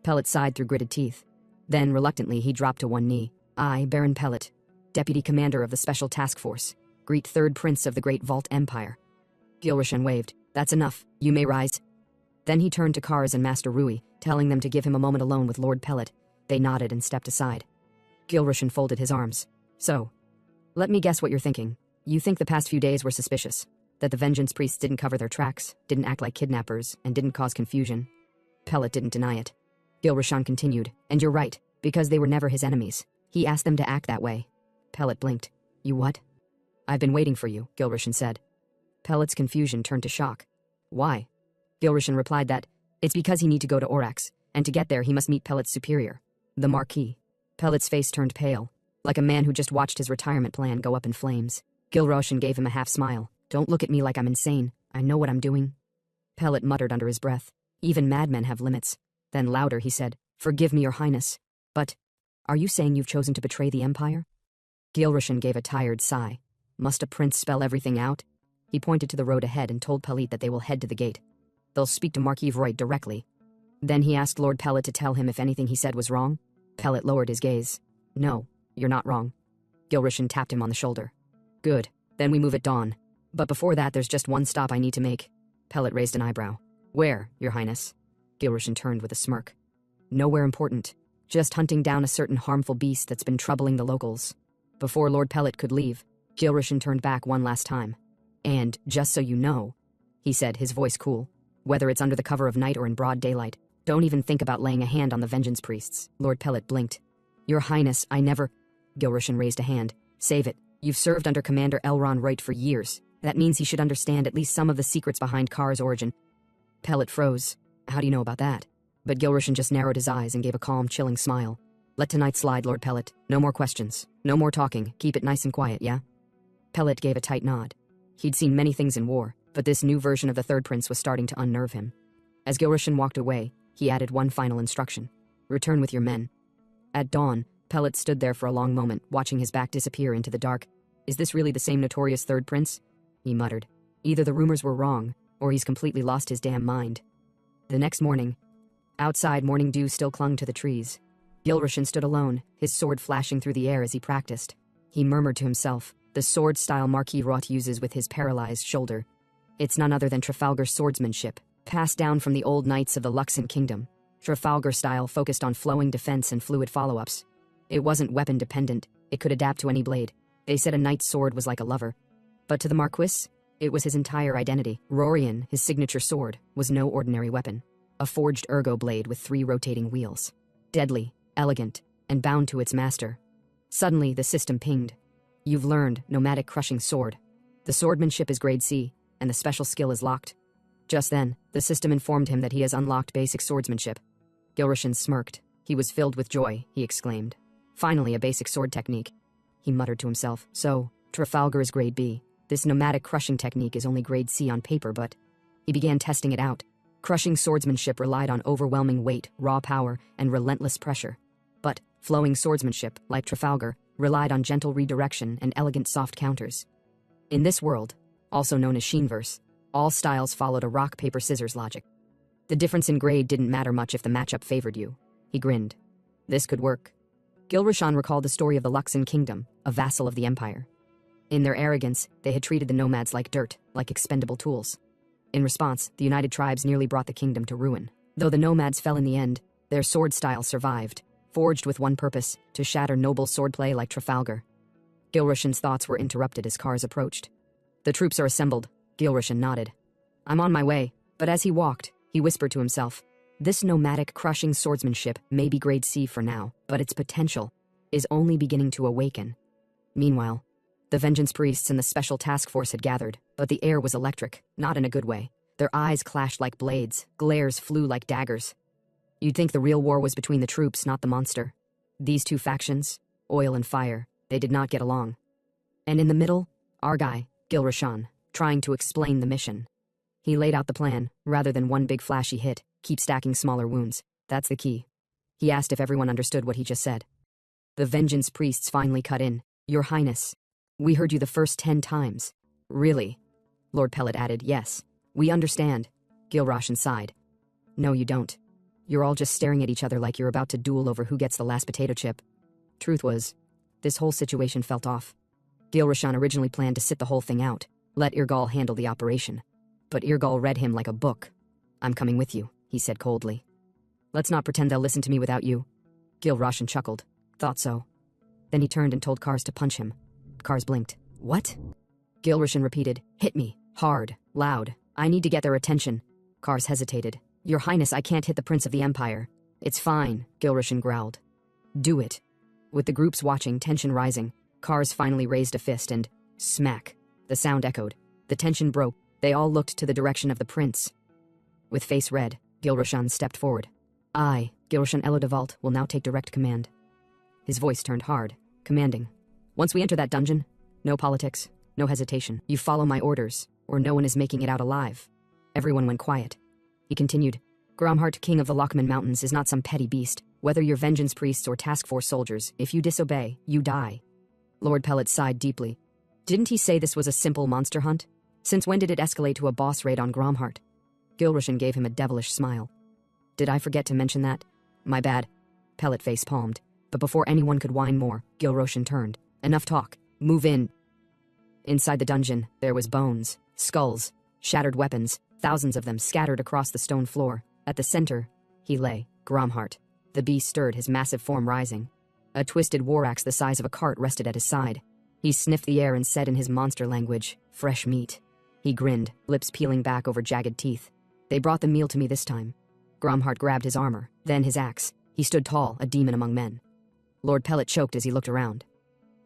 Pellet sighed through gritted teeth. Then, reluctantly, he dropped to one knee. I, Baron Pellet, Deputy Commander of the Special Task Force, greet Third Prince of the Great Vault Empire. Gilrishan waved. That's enough. You may rise. Then he turned to Kars and Master Rui, telling them to give him a moment alone with Lord Pellet. They nodded and stepped aside. Gilrishan folded his arms. So, let me guess what you're thinking. You think the past few days were suspicious? That the Vengeance Priests didn't cover their tracks, didn't act like kidnappers, and didn't cause confusion? Pellet didn't deny it. Gilrishan continued, and you're right, because they were never his enemies. He asked them to act that way. Pellet blinked. You what? I've been waiting for you, Gilrishan said. Pellet's confusion turned to shock. Why? Gilrishan replied that, it's because he need to go to Orax, and to get there he must meet Pellet's superior, the Marquis. Pellet's face turned pale, like a man who just watched his retirement plan go up in flames. Gilrishan gave him a half smile. Don't look at me like I'm insane. I know what I'm doing. Pellet muttered under his breath. Even madmen have limits. Then louder he said, Forgive me, Your Highness. But, are you saying you've chosen to betray the Empire? Gilrishan gave a tired sigh. Must a prince spell everything out? He pointed to the road ahead and told Pellet that they will head to the gate. They'll speak to Marquis Vroyd directly. Then he asked Lord Pellet to tell him if anything he said was wrong. Pellet lowered his gaze. No, you're not wrong. Gilrishan tapped him on the shoulder. Good, then we move at dawn. But before that there's just one stop I need to make. Pellet raised an eyebrow. Where, Your Highness? Gilrishan turned with a smirk. Nowhere important. Just hunting down a certain harmful beast that's been troubling the locals. Before Lord Pellet could leave, Gilrishan turned back one last time. And, just so you know, he said, his voice cool, whether it's under the cover of night or in broad daylight, don't even think about laying a hand on the Vengeance Priests. Lord Pellet blinked. Your Highness, I never... Gilrishan raised a hand. Save it. You've served under Commander Elron Reut for years. That means he should understand at least some of the secrets behind Kars' origin. Pellet froze. How do you know about that? But Gilrishan just narrowed his eyes and gave a calm, chilling smile. Let tonight slide, Lord Pellet. No more questions. No more talking. Keep it nice and quiet, yeah? Pellet gave a tight nod. He'd seen many things in war, but this new version of the Third Prince was starting to unnerve him. As Gilrishan walked away, he added one final instruction. Return with your men. At dawn, Pellet stood there for a long moment, watching his back disappear into the dark. Is this really the same notorious Third Prince? He muttered. Either the rumors were wrong, or he's completely lost his damn mind. The next morning, outside morning dew still clung to the trees. Gilrishan stood alone, his sword flashing through the air as he practiced. He murmured to himself, the sword-style Marquis Vroyd uses with his paralyzed shoulder. It's none other than Trafalgar swordsmanship, passed down from the old knights of the Luxon Kingdom. Trafalgar style focused on flowing defense and fluid follow-ups. It wasn't weapon-dependent, it could adapt to any blade. They said a knight's sword was like a lover. But to the Marquis, it was his entire identity. Rorian, his signature sword, was no ordinary weapon. A forged ergo blade with 3 rotating wheels. Deadly, elegant, and bound to its master. Suddenly, the system pinged. You've learned Nomadic Crushing Sword. The swordmanship is grade C, and the special skill is locked. Just then, the system informed him that he has unlocked basic swordsmanship. Gilrishan smirked. He was filled with joy, he exclaimed. Finally, a basic sword technique. He muttered to himself. So, Trafalgar is grade B. This nomadic crushing technique is only grade C on paper, but... He began testing it out. Crushing swordsmanship relied on overwhelming weight, raw power, and relentless pressure. But flowing swordsmanship, like Trafalgar, relied on gentle redirection and elegant soft counters. In this world, also known as Sheenverse, all styles followed a rock-paper-scissors logic. The difference in grade didn't matter much if the matchup favored you. He grinned. This could work. Gilrishan recalled the story of the Luxon Kingdom, a vassal of the Empire. In their arrogance, they had treated the nomads like dirt, like expendable tools. In response, the united tribes nearly brought the kingdom to ruin. Though the nomads fell in the end, their sword style survived, forged with one purpose, to shatter noble swordplay like Trafalgar. Gilrishan's thoughts were interrupted as cars approached. The troops are assembled. Gilrishan nodded. I'm on my way, but as he walked, he whispered to himself, this nomadic crushing swordsmanship may be grade C for now, but its potential is only beginning to awaken. Meanwhile, the Vengeance Priests and the Special Task Force had gathered, but the air was electric, not in a good way. Their eyes clashed like blades, glares flew like daggers. You'd think the real war was between the troops, not the monster. These two factions, oil and fire, they did not get along. And in the middle, our guy, Gilrishan, trying to explain the mission. He laid out the plan, rather than one big flashy hit, keep stacking smaller wounds. That's the key. He asked if everyone understood what he just said. The Vengeance Priests finally cut in. Your Highness, we heard you the first 10 times. Really? Lord Pellet added, yes. We understand. Gilrishan sighed. No, you don't. You're all just staring at each other like you're about to duel over who gets the last potato chip. Truth was, this whole situation felt off. Gilrashan originally planned to sit the whole thing out, let Irgal handle the operation. But Irgal read him like a book. I'm coming with you, he said coldly. Let's not pretend they'll listen to me without you. Gilrashan chuckled. Thought so. Then he turned and told Kars to punch him. Kars blinked. What? Gilrashan repeated, hit me, hard, loud. I need to get their attention. Kars hesitated. Your Highness, I can't hit the Prince of the Empire. It's fine, Gilrashan growled. Do it. With the groups watching, tension rising, Kars finally raised a fist and smack. The sound echoed. The tension broke. They all looked to the direction of the prince. With face red, Gilrashan stepped forward. I, Gilrashan Elodevalt, will now take direct command. His voice turned hard, commanding. Once we enter that dungeon, no politics, no hesitation. You follow my orders, or no one is making it out alive. Everyone went quiet. He continued, Gromhart, king of the Lockman Mountains, is not some petty beast. Whether you're vengeance priests or task force soldiers, if you disobey, you die. Lord Pellet sighed deeply. Didn't he say this was a simple monster hunt? Since when did it escalate to a boss raid on Gromhart? Gilrashan gave him a devilish smile. Did I forget to mention that? My bad. Pellet face palmed. But before anyone could whine more, Gilrashan turned. Enough talk. Move in. Inside the dungeon, there was bones, skulls, shattered weapons, thousands of them scattered across the stone floor. At the center, he lay, Gromhart. The beast stirred, his massive form rising. A twisted war axe the size of a cart rested at his side. He sniffed the air and said in his monster language, fresh meat. He grinned, lips peeling back over jagged teeth. They brought the meal to me this time. Gromhart grabbed his armor, then his axe. He stood tall, a demon among men. Lord Pellet choked as he looked around.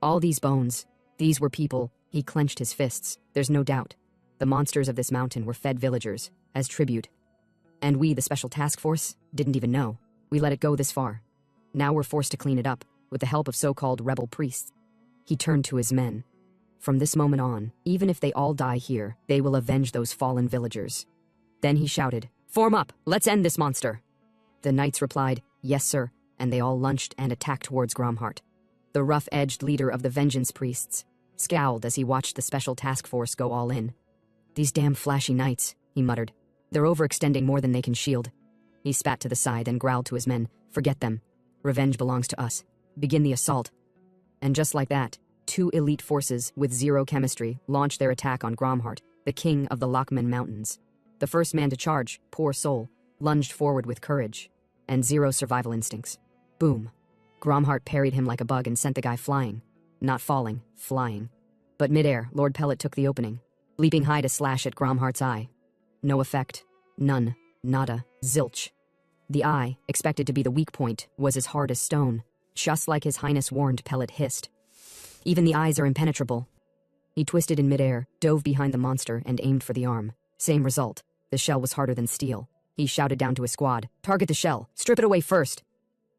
All these bones, these were people. He clenched his fists. There's no doubt. The monsters of this mountain were fed villagers, as tribute. And we, the Special Task Force, didn't even know. We let it go this far. Now we're forced to clean it up, with the help of so-called rebel priests. He turned to his men. From this moment on, even if they all die here, they will avenge those fallen villagers. Then he shouted, Form up! Let's end this monster! The knights replied, Yes, sir, and they all lunged and attacked towards Gromhart. The rough-edged leader of the vengeance priests scowled as he watched the Special Task Force go all in. These damn flashy knights, he muttered. They're overextending more than they can shield. He spat to the side and growled to his men, Forget them. Revenge belongs to us. Begin the assault. And just like that, 2 elite forces with zero chemistry launched their attack on Gromhart, the king of the Lockman Mountains. The first man to charge, poor soul, lunged forward with courage and zero survival instincts. Boom. Gromhart parried him like a bug and sent the guy flying. Not falling, flying. But midair, Lord Pellet took the opening, leaping high to slash at Gromhart's eye. No effect. None. Nada. Zilch. The eye, expected to be the weak point, was as hard as stone. Just like His Highness warned, Pellet hissed. Even the eyes are impenetrable. He twisted in midair, dove behind the monster, and aimed for the arm. Same result. The shell was harder than steel. He shouted down to his squad, Target the shell. Strip it away first.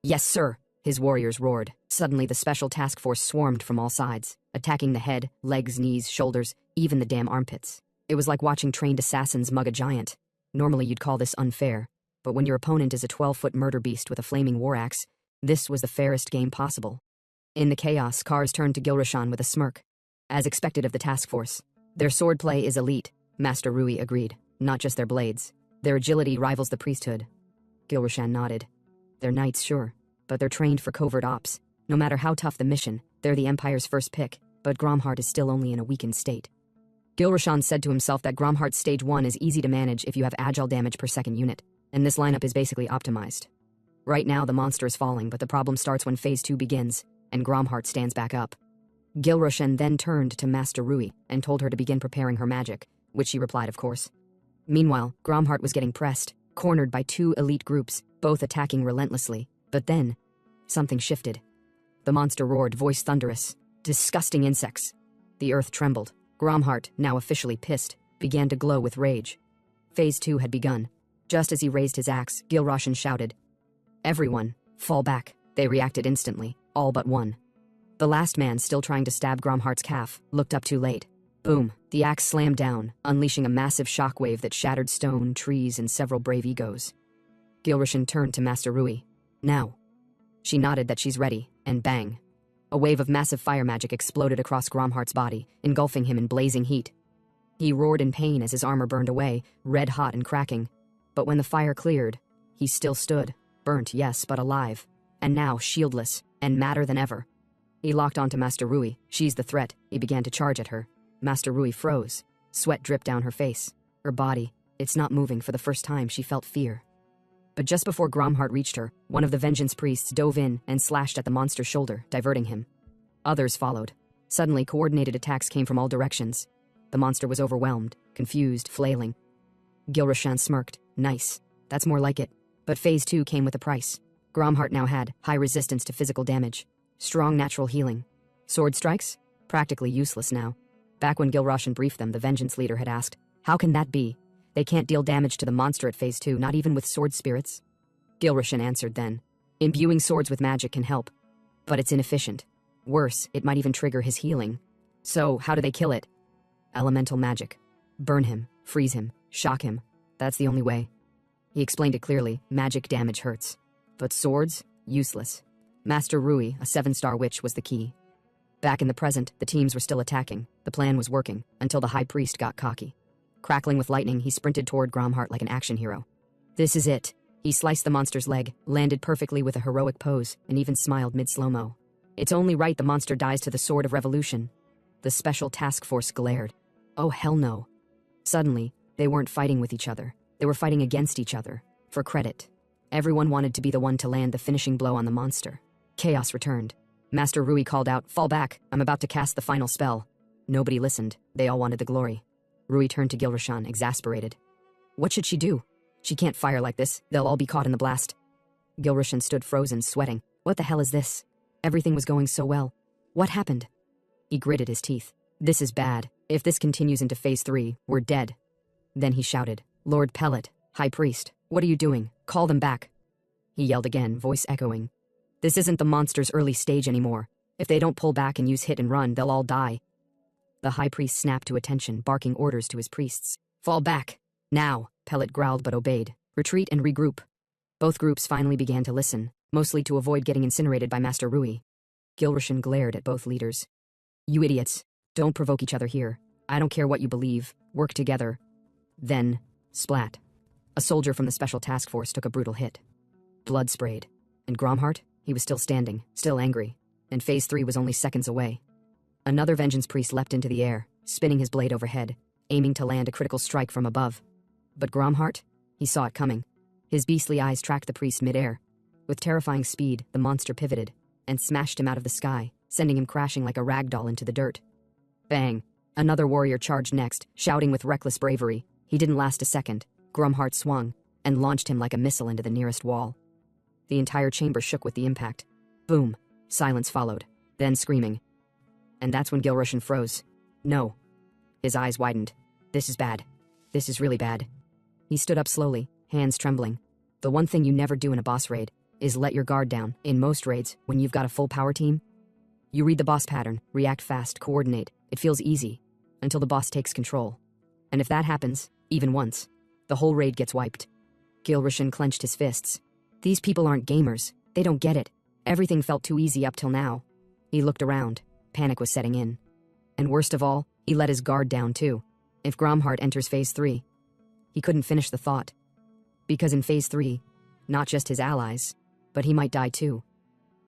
Yes, sir, his warriors roared. Suddenly the Special Task Force swarmed from all sides, attacking the head, legs, knees, shoulders, even the damn armpits. It was like watching trained assassins mug a giant. Normally you'd call this unfair, but when your opponent is a 12-foot murder beast with a flaming war axe, this was the fairest game possible. In the chaos, Kars turned to Gilrashan with a smirk. As expected of the task force, their swordplay is elite, Master Rui agreed. Not just their blades. Their agility rivals the priesthood. Gilrashan nodded. They're knights, sure, but they're trained for covert ops. No matter how tough the mission, they're the Empire's first pick, but Gromhart is still only in a weakened state. Gilrashan said to himself that Gromhart's stage 1 is easy to manage if you have agile damage per second unit, and this lineup is basically optimized. Right now the monster is falling, but the problem starts when phase 2 begins, and Gromhart stands back up. Gilrashan then turned to Master Rui and told her to begin preparing her magic, which she replied of course. Meanwhile, Gromhart was getting pressed, cornered by 2 elite groups, both attacking relentlessly. But then, something shifted. The monster roared, voice thunderous. Disgusting insects. The earth trembled. Gromhart, now officially pissed, began to glow with rage. Phase 2 had begun. Just as he raised his axe, Gilrashan shouted, Everyone, fall back. They reacted instantly, all but one. The last man, still trying to stab Gromhart's calf, looked up too late. Boom, the axe slammed down, unleashing a massive shockwave that shattered stone, trees, and several brave egos. Gilrashan turned to Master Rui. Now. She nodded that she's ready, and bang. A wave of massive fire magic exploded across Gromhart's body, engulfing him in blazing heat. He roared in pain as his armor burned away, red hot and cracking. But when the fire cleared, he still stood, burnt, yes, but alive, and now shieldless and madder than ever. He locked onto Master Rui. She's the threat. He began to charge at her. Master Rui froze. Sweat dripped down her face. Her body, it's not moving. For the first time, she felt fear. But just before Gromhart reached her, one of the vengeance priests dove in and slashed at the monster's shoulder, diverting him. Others followed. Suddenly, coordinated attacks came from all directions. The monster was overwhelmed, confused, flailing. Gilrashan smirked. Nice. That's more like it. But Phase 2 came with a price. Gromhart now had high resistance to physical damage, strong natural healing. Sword strikes? Practically useless now. Back when Gilrashan briefed them, the vengeance leader had asked, how can that be? They can't deal damage to the monster at Phase 2, not even with sword spirits. Gilrashan answered then, imbuing swords with magic can help, but it's inefficient. Worse, it might even trigger his healing. So, how do they kill it? Elemental magic. Burn him, freeze him, shock him. That's the only way. He explained it clearly. Magic damage hurts. But swords? Useless. Master Rui, a 7-star witch, was the key. Back in the present, the teams were still attacking. The plan was working, until the High Priest got cocky. Crackling with lightning, he sprinted toward Gromhart like an action hero. This is it. He sliced the monster's leg, landed perfectly with a heroic pose, and even smiled mid-slow-mo. It's only right the monster dies to the Sword of Revolution. The special task force glared. Oh, hell no. Suddenly, they weren't fighting with each other. They were fighting against each other. For credit. Everyone wanted to be the one to land the finishing blow on the monster. Chaos returned. Master Rui called out, fall back, I'm about to cast the final spell. Nobody listened. They all wanted the glory. Rui turned to Gilrashan, exasperated. What should she do? She can't fire like this. They'll all be caught in the blast. Gilrashan stood frozen, sweating. What the hell is this? Everything was going so well. What happened? He gritted his teeth. This is bad. If this continues into Phase 3, we're dead. Then he shouted, Lord Pellet, High Priest, what are you doing? Call them back. He yelled again, voice echoing. This isn't the monster's early stage anymore. If they don't pull back and use hit and run, they'll all die. The High Priest snapped to attention, barking orders to his priests. Fall back. Now, Pellet growled but obeyed. Retreat and regroup. Both groups finally began to listen, mostly to avoid getting incinerated by Master Rui. Gilrashan glared at both leaders. You idiots. Don't provoke each other here. I don't care what you believe. Work together. Then, splat. A soldier from the Special Task Force took a brutal hit. Blood sprayed. And Gromhart? He was still standing, still angry. And Phase 3 was only seconds away. Another vengeance priest leapt into the air, spinning his blade overhead, aiming to land a critical strike from above. But Gromhart? He saw it coming. His beastly eyes tracked the priest midair. With terrifying speed, the monster pivoted and smashed him out of the sky, sending him crashing like a rag doll into the dirt. Bang! Another warrior charged next, shouting with reckless bravery. He didn't last a second. Gromhart swung and launched him like a missile into the nearest wall. The entire chamber shook with the impact. Boom! Silence followed, then screaming. And that's when Gilrashan froze. No. His eyes widened. This is bad. This is really bad. He stood up slowly, hands trembling. The one thing you never do in a boss raid is let your guard down. In most raids, when you've got a full power team, you read the boss pattern, react fast, coordinate. It feels easy, until the boss takes control. And if that happens, even once, the whole raid gets wiped. Gilrashan clenched his fists. These people aren't gamers. They don't get it. Everything felt too easy up till now. He looked around. Panic was setting in. And worst of all, he let his guard down too. If Gromhart enters Phase 3, he couldn't finish the thought. Because in Phase 3, not just his allies, but he might die too.